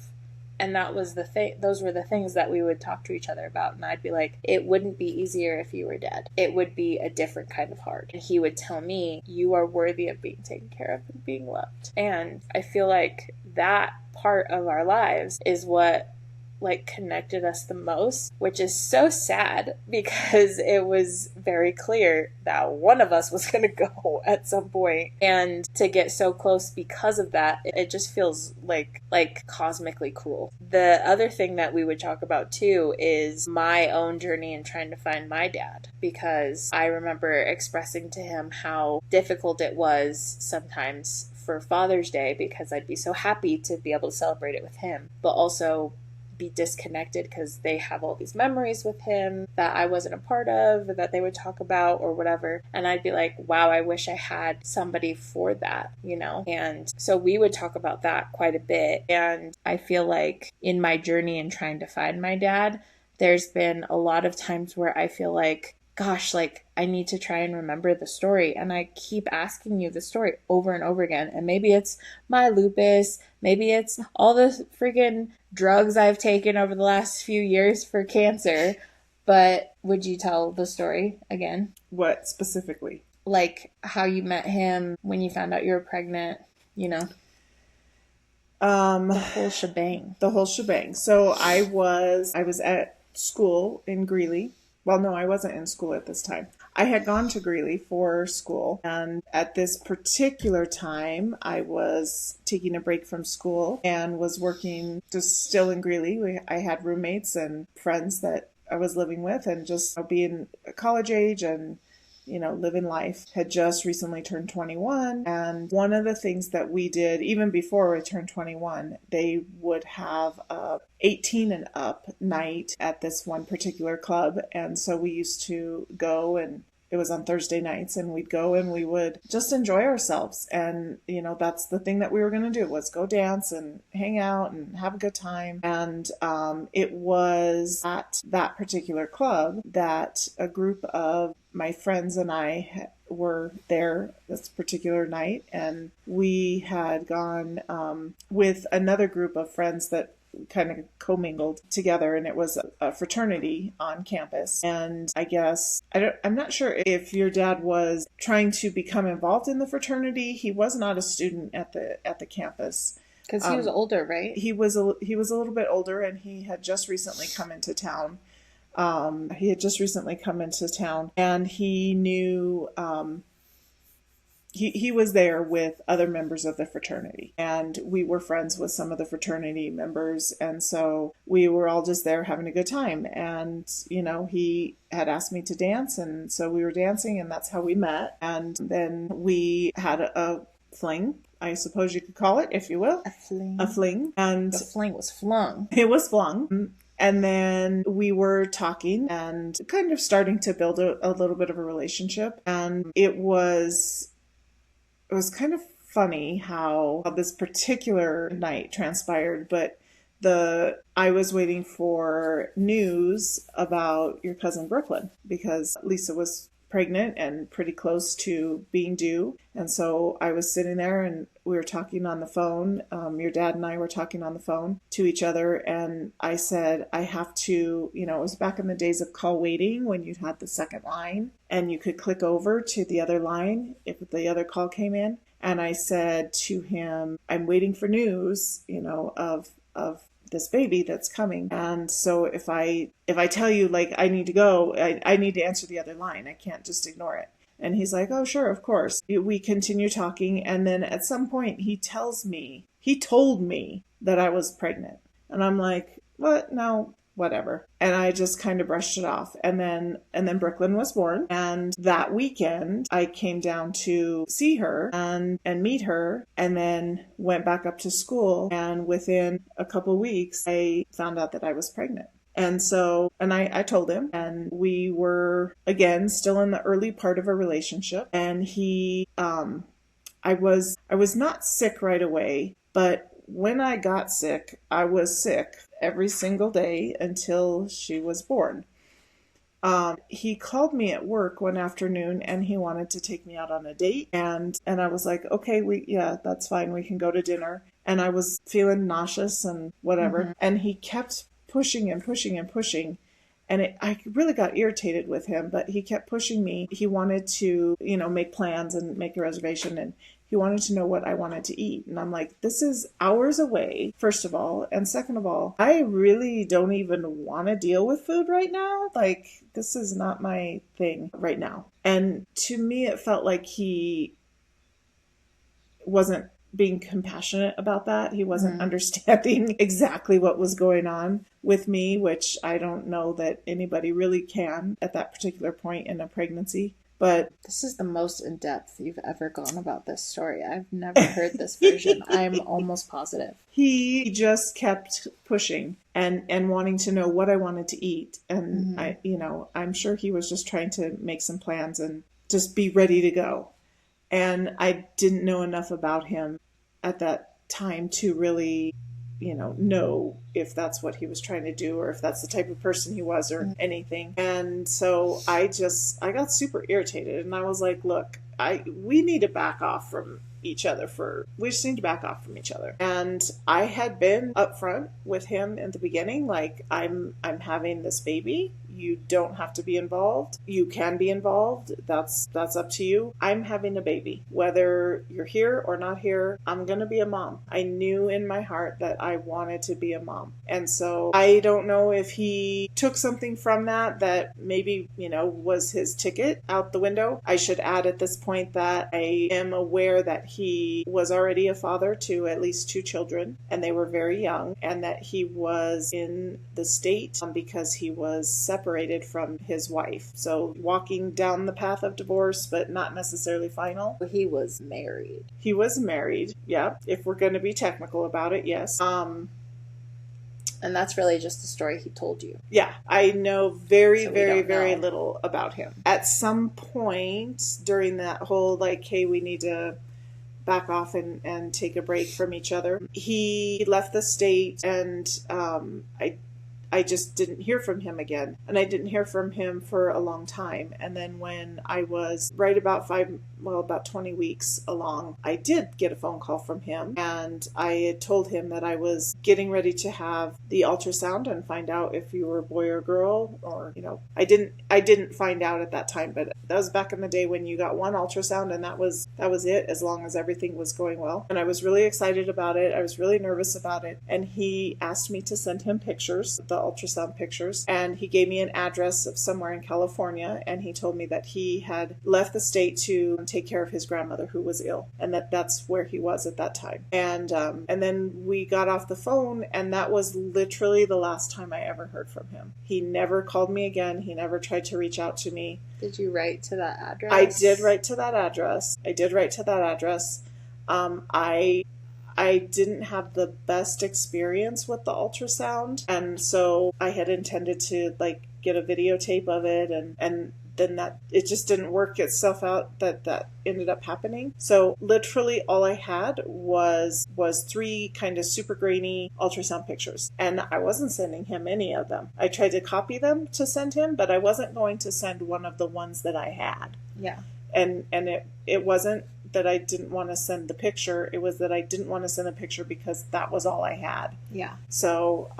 And that was the thing. Those were the things that we would talk to each other about. And I'd be like, it wouldn't be easier if you were dead. It would be a different kind of hard. And he would tell me, you are worthy of being taken care of and being loved. And I feel like that part of our lives is what like connected us the most, which is so sad because it was very clear that one of us was going to go at some point, and to get so close because of that, it just feels like cosmically cruel. The other thing that we would talk about too is my own journey in trying to find my dad, because I remember expressing to him how difficult it was sometimes for Father's Day, because I'd be so happy to be able to celebrate it with him, but also be disconnected because they have all these memories with him that I wasn't a part of, that they would talk about or whatever. And I'd be like, wow, I wish I had somebody for that, you know? And so we would talk about that quite a bit. And I feel like in my journey in trying to find my dad, there's been a lot of times where I feel like, gosh, like I need to try and remember the story. And I keep asking you the story over and over again. And maybe it's my lupus, maybe it's all the freaking drugs I've taken over the last few years for cancer. But would you tell the story again? What specifically? Like how you met him, when you found out you were pregnant, you know? The whole shebang. The whole shebang. So I was at school in Greeley. Well, no, I wasn't in school at this time. I had gone to Greeley for school, and at this particular time, I was taking a break from school and was working just still in Greeley. I had roommates and friends that I was living with, and just being college age and living life. Had just recently turned 21. And one of the things that we did, even before I turned 21, they would have a 18 and up night at this one particular club. And so we used to go, and it was on Thursday nights, and we'd go and we would just enjoy ourselves. And, that's the thing that we were going to do, was go dance and hang out and have a good time. And it was at that particular club that a group of my friends and I were there this particular night. And we had gone with another group of friends that kind of commingled together, and it was a fraternity on campus. And I guess I'm not sure if your dad was trying to become involved in the fraternity. He was not a student at the campus, because he was older, right? He was a little bit older, and he had just recently come into town. And he knew he was there with other members of the fraternity, and we were friends with some of the fraternity members. And so we were all just there having a good time. And, he had asked me to dance. And so we were dancing, and that's how we met. And then we had a fling, I suppose you could call it, if you will. A fling. And the fling was flung. It was flung. And then we were talking and kind of starting to build a little bit of a relationship. And it was kind of funny how this particular night transpired, but I was waiting for news about your cousin Brooklyn, because Lisa was pregnant and pretty close to being due. And so I was sitting there, and we were talking on the phone. Your dad and I were talking on the phone to each other. And I said, I have to, it was back in the days of call waiting, when you had the second line and you could click over to the other line if the other call came in. And I said to him, I'm waiting for news, of this baby that's coming. And so if I tell you, like, I need to go, I need to answer the other line. I can't just ignore it. And he's like, oh, sure, of course. We continue talking. And then at some point he told me that I was pregnant. And I'm like, what? No, whatever. And I just kind of brushed it off. And then Brooklyn was born. And that weekend I came down to see her and meet her, and then went back up to school. And within a couple of weeks, I found out that I was pregnant. And so, and I told him, and we were, again, still in the early part of a relationship. And I was not sick right away, but when I got sick, I was sick every single day until she was born. He called me at work one afternoon and he wanted to take me out on a date. And I was like, okay, that's fine. We can go to dinner. And I was feeling nauseous and whatever. Mm-hmm. And he kept pushing and pushing and pushing. And I really got irritated with him, but he kept pushing me. He wanted to, make plans and make a reservation, and he wanted to know what I wanted to eat. And I'm like, this is hours away, first of all. And second of all, I really don't even want to deal with food right now. Like, this is not my thing right now. And to me, it felt like he wasn't being compassionate about that. He wasn't understanding exactly what was going on with me, which I don't know that anybody really can at that particular point in a pregnancy. But this is the most in-depth you've ever gone about this story. I've never heard this version. I'm almost positive. He just kept pushing and wanting to know what I wanted to eat. And I'm sure he was just trying to make some plans and just be ready to go. And I didn't know enough about him at that time to really, know if that's what he was trying to do or if that's the type of person he was or anything. And so I got super irritated, and I was like, look, we need to back off from each other we just need to back off from each other. And I had been upfront with him in the beginning, like, I'm having this baby. You don't have to be involved. You can be involved. That's up to you. I'm having a baby. Whether you're here or not here, I'm going to be a mom. I knew in my heart that I wanted to be a mom. And so I don't know if he took something from that maybe, was his ticket out the window. I should add at this point that I am aware that he was already a father to at least 2 children, and they were very young, and that he was in the state because he was separated from his wife. So walking down the path of divorce, but not necessarily final. He was married. He was married, yeah. If we're going to be technical about it, yes. And that's really just the story he told you. Yeah, I know very little about him. At some point during that whole, like, hey, we need to back off and take a break from each other, he left the state, and I just didn't hear from him again. And I didn't hear from him for a long time. And then when I was right about 20 weeks along, I did get a phone call from him. And I had told him that I was getting ready to have the ultrasound and find out if you were a boy or girl, or, I didn't find out at that time, but that was back in the day when you got one ultrasound and that was it, as long as everything was going well. And I was really excited about it. I was really nervous about it. And he asked me to send him pictures, the ultrasound pictures, and he gave me an address of somewhere in California, and he told me that he had left the state to take care of his grandmother who was ill, and that's where he was at that time. And then we got off the phone, and that was literally the last time I ever heard from him. He never called me again. He never tried to reach out to me. Did you write to that address? I did write to that address. I didn't have the best experience with the ultrasound, and so I had intended to, like, get a videotape of it, and then that it just didn't work itself out, that ended up happening. So literally all I had was 3 kind of super grainy ultrasound pictures, and I wasn't sending him any of them. I tried to copy them to send him, but I wasn't going to send one of the ones that I had. Yeah. And it wasn't that I didn't want to send the picture. It was that I didn't want to send a picture because that was all I had. Yeah. So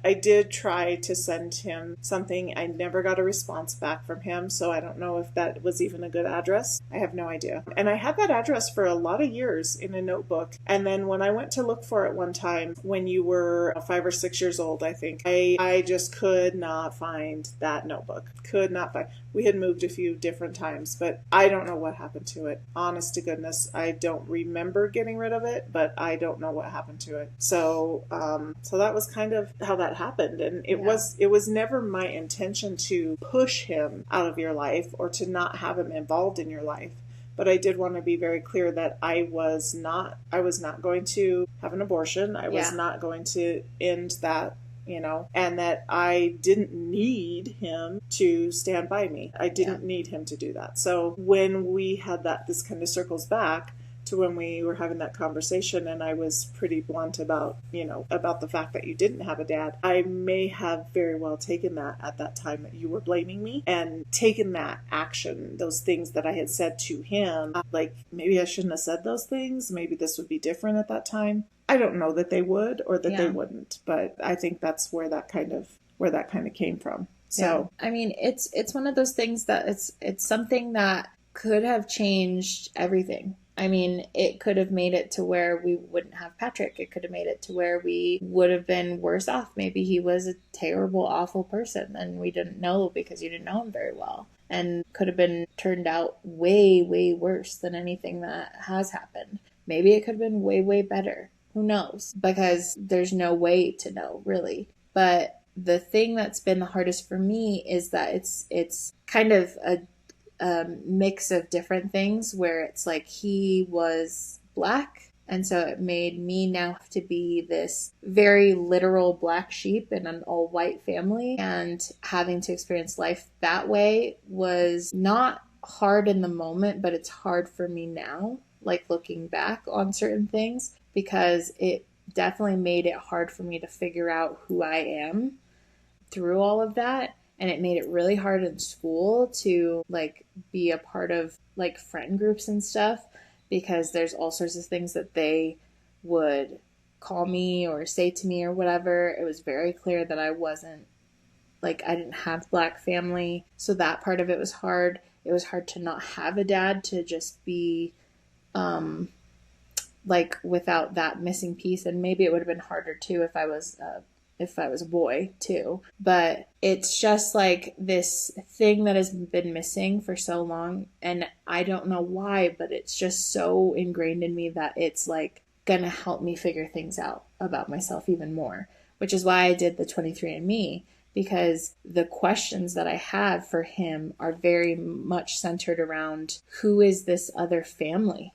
I did try to send him something. I never got a response back from him, so I don't know if that was even a good address. I have no idea. And I had that address for a lot of years in a notebook. And then when I went to look for it one time, when you were 5 or 6 years old, I think, I just could not find that notebook. Could not find. We had moved a few different times, but I don't know what happened to it. Honest to goodness, I don't remember getting rid of it, but I don't know what happened to it. So that was kind of how that happened. And it was never my intention to push him out of your life or to not have him involved in your life. But I did want to be very clear that I was not going to have an abortion. I was not going to end that, and that I didn't need him to stand by me. I didn't need him to do that. So when we had this kind of circles back to when we were having that conversation, and I was pretty blunt about the fact that you didn't have a dad, I may have very well taken that at that time that you were blaming me and taken that action, those things that I had said to him, like maybe I shouldn't have said those things. Maybe this would be different at that time. I don't know that they would or that they wouldn't, but I think that's where that kind of came from. So, I mean, it's one of those things that it's something that could have changed everything. I mean, it could have made it to where we wouldn't have Patrick. It could have made it to where we would have been worse off. Maybe he was a terrible, awful person and we didn't know because you didn't know him very well, and could have been turned out way, way worse than anything that has happened. Maybe it could have been way, way better. Who knows? Because there's no way to know, really. But the thing that's been the hardest for me is that it's kind of a mix of different things where it's like he was Black, and so it made me now have to be this very literal black sheep in an all-white family, and having to experience life that way was not hard in the moment, but it's hard for me now, like looking back on certain things, because it definitely made it hard for me to figure out who I am through all of that. And it made it really hard in school to like be a part of like friend groups and stuff, because there's all sorts of things that they would call me or say to me or whatever. It was very clear that I wasn't, like, I didn't have Black family. So that part of it was hard. It was hard to not have a dad, to just be like without that missing piece. And maybe it would have been harder too if I was a boy too. But it's just like this thing that has been missing for so long, and I don't know why, but it's just so ingrained in me that it's like gonna help me figure things out about myself even more, which is why I did the 23andMe, because the questions that I have for him are very much centered around who is this other family.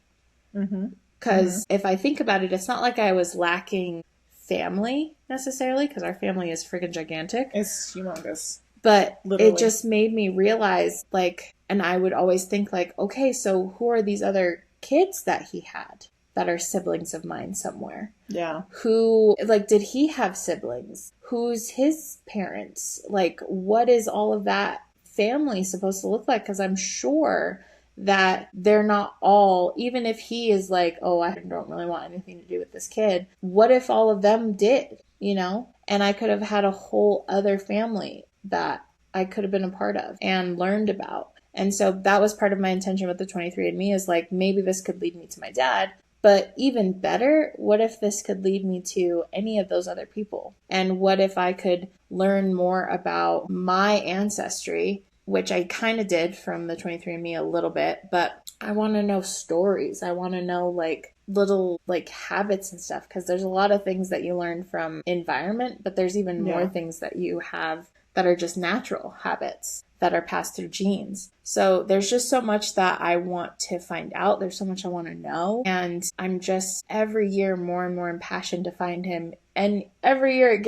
Because if I think about it, it's not like I was lacking family necessarily, because our family is friggin' gigantic. It's humongous. But Literally. It just made me realize, like, and I would always think like, okay, so who are these other kids that he had that are siblings of mine somewhere? Yeah. Who, like, did he have siblings? Who's his parents? Like, what is all of that family supposed to look like? Because I'm sure that they're not all, even if he is like, oh, I don't really want anything to do with this kid. What if all of them did, And I could have had a whole other family that I could have been a part of and learned about. And so that was part of my intention with the 23andMe, is like, maybe this could lead me to my dad. But even better, what if this could lead me to any of those other people? And what if I could learn more about my ancestry, which I kind of did from the 23andMe a little bit, but I want to know stories. I want to know like little like habits and stuff, because there's a lot of things that you learn from environment, but there's even more things that you have that are just natural habits that are passed through genes. So there's just so much that I want to find out. There's so much I want to know. And I'm just every year more and more impassioned to find him. And every year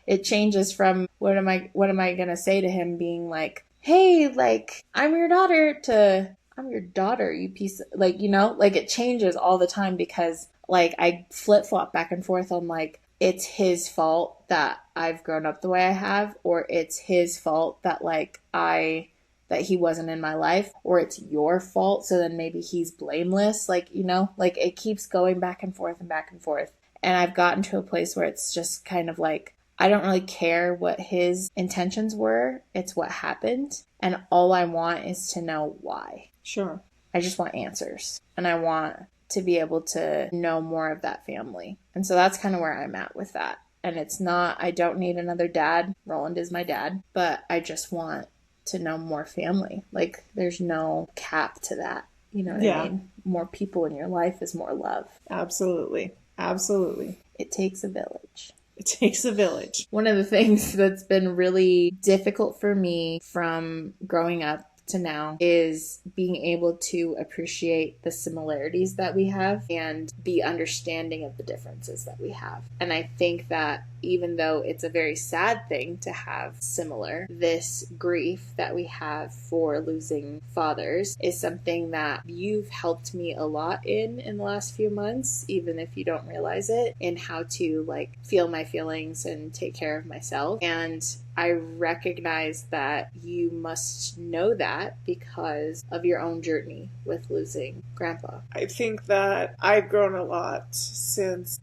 it changes from what am I going to say to him, being like, hey, like, I'm your daughter, to I'm your daughter, you piece of, like, like it changes all the time, because like I flip-flop back and forth on like, it's his fault that I've grown up the way I have, or it's his fault that like that he wasn't in my life, or it's your fault, so then maybe he's blameless, like, like it keeps going back and forth and back and forth. And I've gotten to a place where it's just kind of like, I don't really care what his intentions were. It's what happened. And all I want is to know why. Sure. I just want answers. And I want to be able to know more of that family. And so that's kind of where I'm at with that. And it's not, I don't need another dad. Roland is my dad. But I just want to know more family. Like, there's no cap to that. You know what I mean? More people in your life is more love. Absolutely. Absolutely. It takes a village. It takes a village. One of the things that's been really difficult for me from growing up to now is being able to appreciate the similarities that we have and be understanding of the differences that we have. And I think that even though it's a very sad thing to have similar, this grief that we have for losing fathers is something that you've helped me a lot in the last few months, even if you don't realize it, in how to like feel my feelings and take care of myself. And I recognize that you must know that because of your own journey with losing Grandpa. I think that I've grown a lot since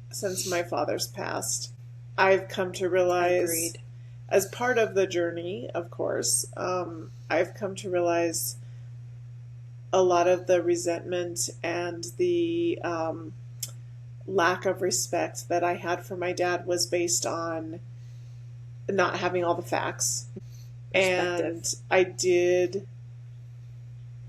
my father's passed. I've come to realize, Agreed. as part of the journey, of course, I've come to realize a lot of the resentment and the lack of respect that I had for my dad was based on not having all the facts. And I did,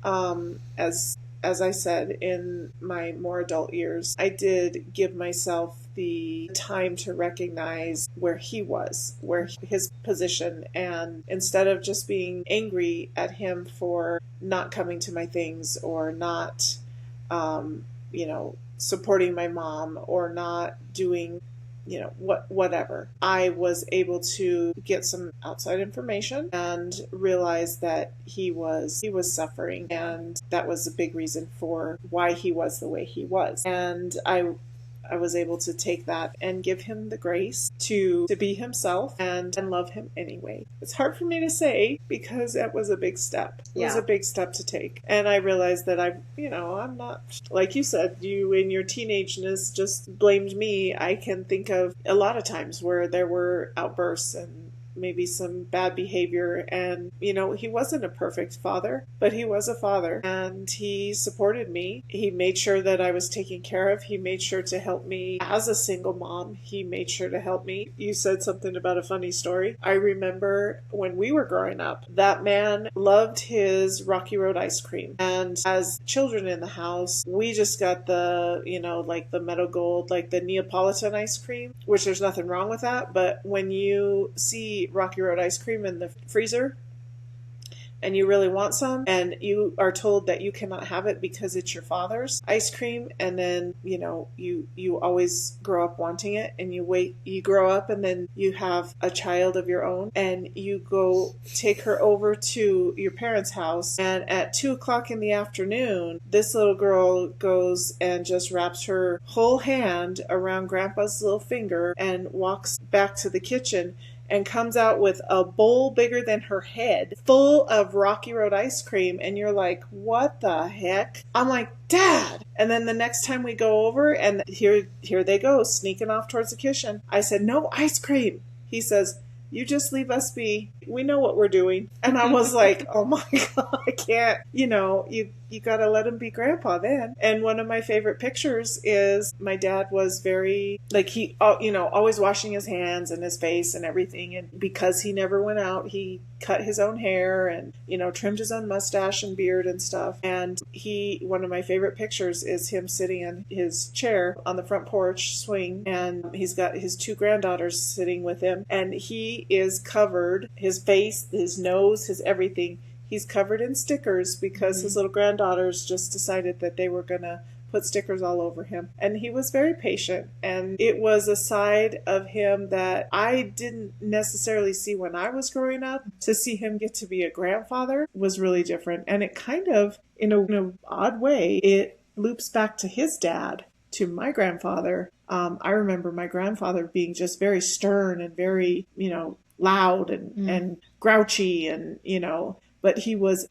as I said, in my more adult years, I did give myself the time to recognize where he was, where his position, and instead of just being angry at him for not coming to my things or not, supporting my mom or not doing whatever. I was able to get some outside information and realize that he was suffering, and that was a big reason for why he was the way he was. And I was able to take that and give him the grace to be himself and love him anyway. It's hard for me to say because that was a big step. It was a big step to take. And I realized that I'm not, like you said, you in your teenageness just blamed me. I can think of a lot of times where there were outbursts and maybe some bad behavior, and he wasn't a perfect father, but he was a father, and he supported me. He made sure that I was taken care of. He made sure to help me as a single mom. He made sure to help me. You said something about a funny story. I remember when we were growing up, that man loved his Rocky Road ice cream, and as children in the house, we just got the like the Meadow Gold, like the Neapolitan ice cream, which there's nothing wrong with that, but when you see Rocky Road ice cream in the freezer and you really want some, and you are told that you cannot have it because it's your father's ice cream, and then you always grow up wanting it, and you grow up, and then you have a child of your own, and you go take her over to your parents' house, and at 2:00 in the afternoon, this little girl goes and just wraps her whole hand around Grandpa's little finger and walks back to the kitchen and comes out with a bowl bigger than her head full of Rocky Road ice cream. And you're like, what the heck? I'm like, Dad! And then the next time we go over, and here they go, sneaking off towards the kitchen. I said, no ice cream. He says, you just leave us be. We know what we're doing. And I was like, oh my God, I can't, you gotta let him be Grandpa then. And one of my favorite pictures is my dad was very, like, he, always washing his hands and his face and everything. And because he never went out, he cut his own hair and, trimmed his own mustache and beard and stuff. And one of my favorite pictures is him sitting in his chair on the front porch swing. And he's got his two granddaughters sitting with him. And he is covered, his face, his nose, his everything. He's covered in stickers because his little granddaughters just decided that they were going to put stickers all over him. And he was very patient. And it was a side of him that I didn't necessarily see when I was growing up. To see him get to be a grandfather was really different. And it kind of, in an odd way, it loops back to his dad, to my grandfather. I remember my grandfather being just very stern and very, loud and grouchy and, but he was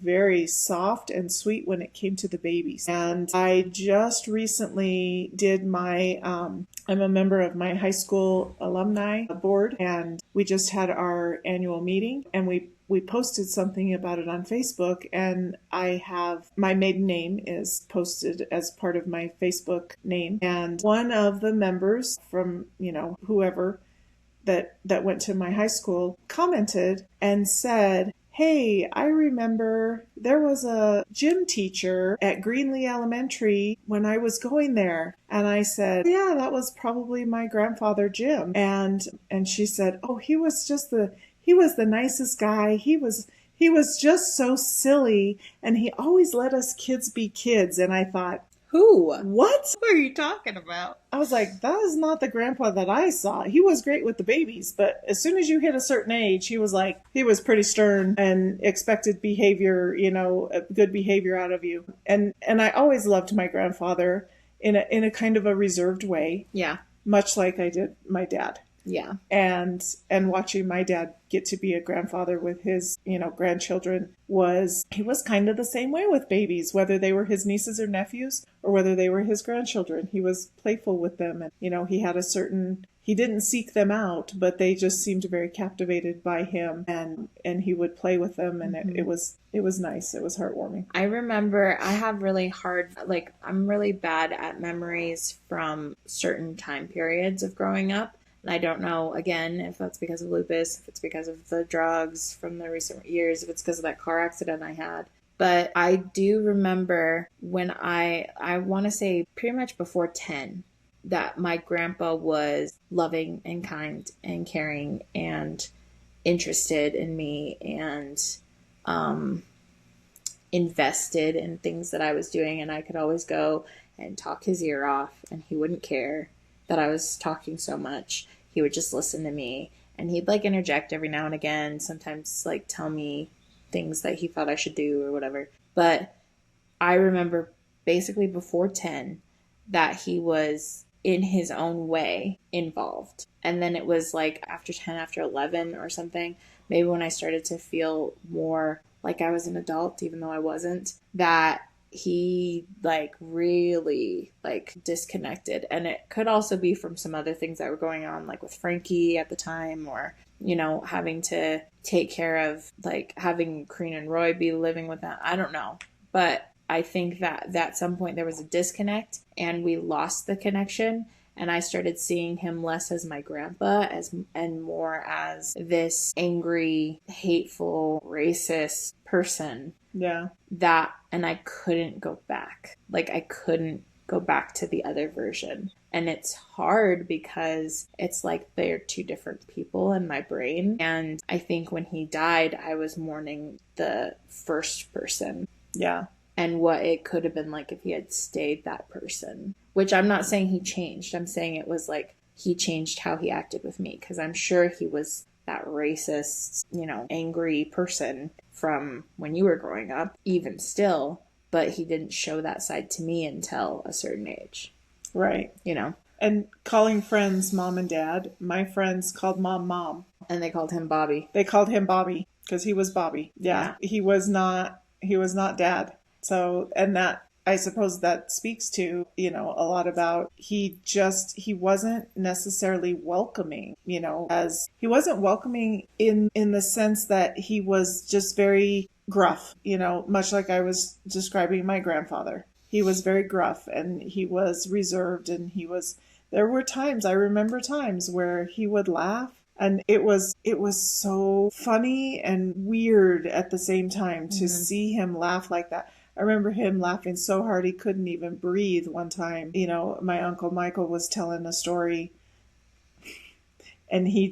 very soft and sweet when it came to the babies. And I just recently did my I'm a member of my high school alumni board, and we just had our annual meeting, and we posted something about it on Facebook, and I have my maiden name is posted as part of my Facebook name. And one of the members from, whoever that went to my high school commented and said, "Hey, I remember there was a gym teacher at Greenlee Elementary when I was going there." And I said, "Yeah, that was probably my grandfather, Jim." And she said, "Oh, he was the nicest guy. He was just so silly, and he always let us kids be kids." And I thought, Who? what? What are you talking about? I was like, that is not the grandpa that I saw. He was great with the babies, but as soon as you hit a certain age, he was pretty stern and expected behavior, good behavior out of you. And I always loved my grandfather in a kind of a reserved way. Yeah. Much like I did my dad. Yeah. And watching my dad get to be a grandfather with his, grandchildren he was kind of the same way with babies, whether they were his nieces or nephews or whether they were his grandchildren. He was playful with them, and, he didn't seek them out, but they just seemed very captivated by him, and he would play with them, and it was nice. It was heartwarming. I remember I have really I'm really bad at memories from certain time periods of growing up. And I don't know, again, if that's because of lupus, if it's because of the drugs from the recent years, if it's because of that car accident I had. But I do remember when I want to say pretty much before 10, that my grandpa was loving and kind and caring and interested in me and invested in things that I was doing. And I could always go and talk his ear off, and he wouldn't care that I was talking so much. He would just listen to me, and he'd interject every now and again, sometimes tell me things that he thought I should do or whatever. But I remember basically before 10 that he was in his own way involved. And then it was after 10, after 11 or something, maybe when I started to feel more like I was an adult, even though I wasn't, that he really disconnected. And it could also be from some other things that were going on, with Frankie at the time, or having to take care of having Kareen and Roy be living with them. I don't know, but I think that at some point there was a disconnect and we lost the connection, and I started seeing him less as my grandpa and more as this angry, hateful, racist person. Yeah. And I couldn't go back. I couldn't go back to the other version. And it's hard because it's they're two different people in my brain. And I think when he died, I was mourning the first person. Yeah. And what it could have been if he had stayed that person. Which I'm not saying he changed. I'm saying it was he changed how he acted with me. Because I'm sure he was that racist, angry person from when you were growing up, even still, but he didn't show that side to me until a certain age. Right. And calling friends mom and dad, my friends called mom. And they called him Bobby. They called him Bobby because he was Bobby. Yeah. He was not dad. So, and that, I suppose that speaks to, a lot about he wasn't necessarily welcoming, as he wasn't welcoming in the sense that he was just very gruff, much like I was describing my grandfather. He was very gruff and he was reserved, and there were times, I remember times where he would laugh, and it was so funny and weird at the same time to see him laugh like that. I remember him laughing so hard he couldn't even breathe one time. My Uncle Michael was telling a story, and he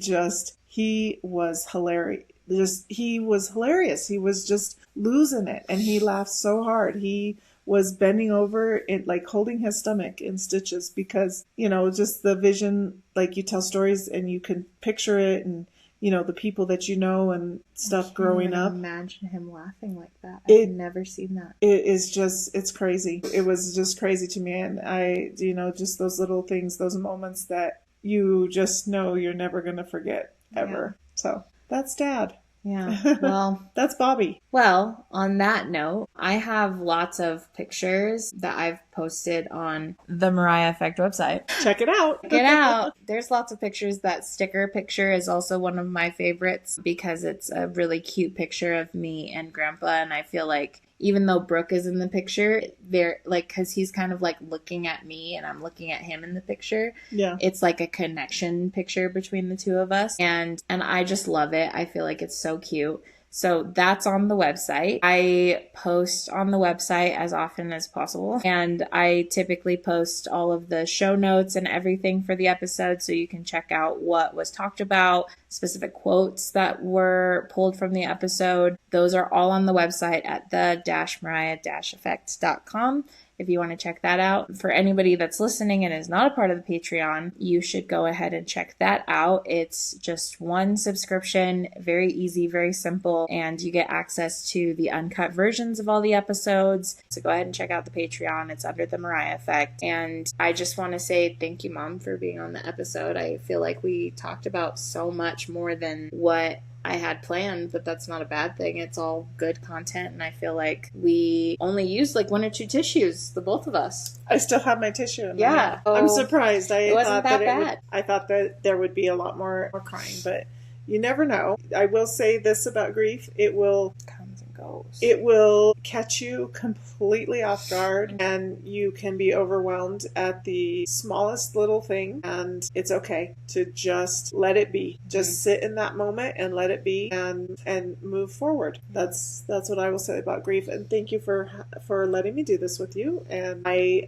was hilarious. He was hilarious. He was just losing it, and he laughed so hard. He was bending over it, holding his stomach in stitches because, just the vision, you tell stories and you can picture it, and the people that and stuff growing up. Imagine him laughing like that. I've never seen that. It is just, it's crazy. It was just crazy to me. And I, just those little things, those moments that you just know you're never going to forget ever. Yeah. So that's Dad. Yeah. Well, that's Bobby. Well, on that note, I have lots of pictures that I've posted on the Mariah Effect website. Check it out. Check it out. There's lots of pictures. That sticker picture is also one of my favorites because it's a really cute picture of me and Grandpa. And I feel like even though Brooke is in the picture, they're like, because he's kind of like looking at me and I'm looking at him in the picture. Yeah. It's like a connection picture between the two of us. And I just love it. I feel like it's so cute. So that's on the website. I post on the website as often as possible. And I typically post all of the show notes and everything for the episode so you can check out what was talked about, specific quotes that were pulled from the episode. Those are all on the website at the-mariah-effect.com. If you want to check that out. For anybody that's listening and is not a part of the Patreon, you should go ahead and check that out. It's just one subscription, very easy, very simple, and you get access to the uncut versions of all the episodes. So go ahead and check out the Patreon. It's under the Mariah Effect. And I just want to say thank you, Mom, for being on the episode. I feel like we talked about so much more than what I had planned, but that's not a bad thing. It's all good content, and I feel like we only used like 1 or 2 tissues, the both of us. I still have my tissue in yeah. my I'm surprised. It wasn't that bad. I thought that there would be a lot more crying, but you never know. I will say this about grief. It will comes and goes. It will catch you completely off guard, and you can be overwhelmed at the smallest little thing, and it's okay to just let it be. Just sit in that moment and let it be, and move forward. That's what I will say about grief. And thank you for letting me do this with you. And I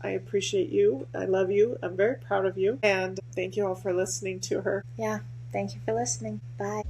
appreciate you. I love you. I'm very proud of you. And thank you all for listening to her. Yeah. Thank you for listening. Bye.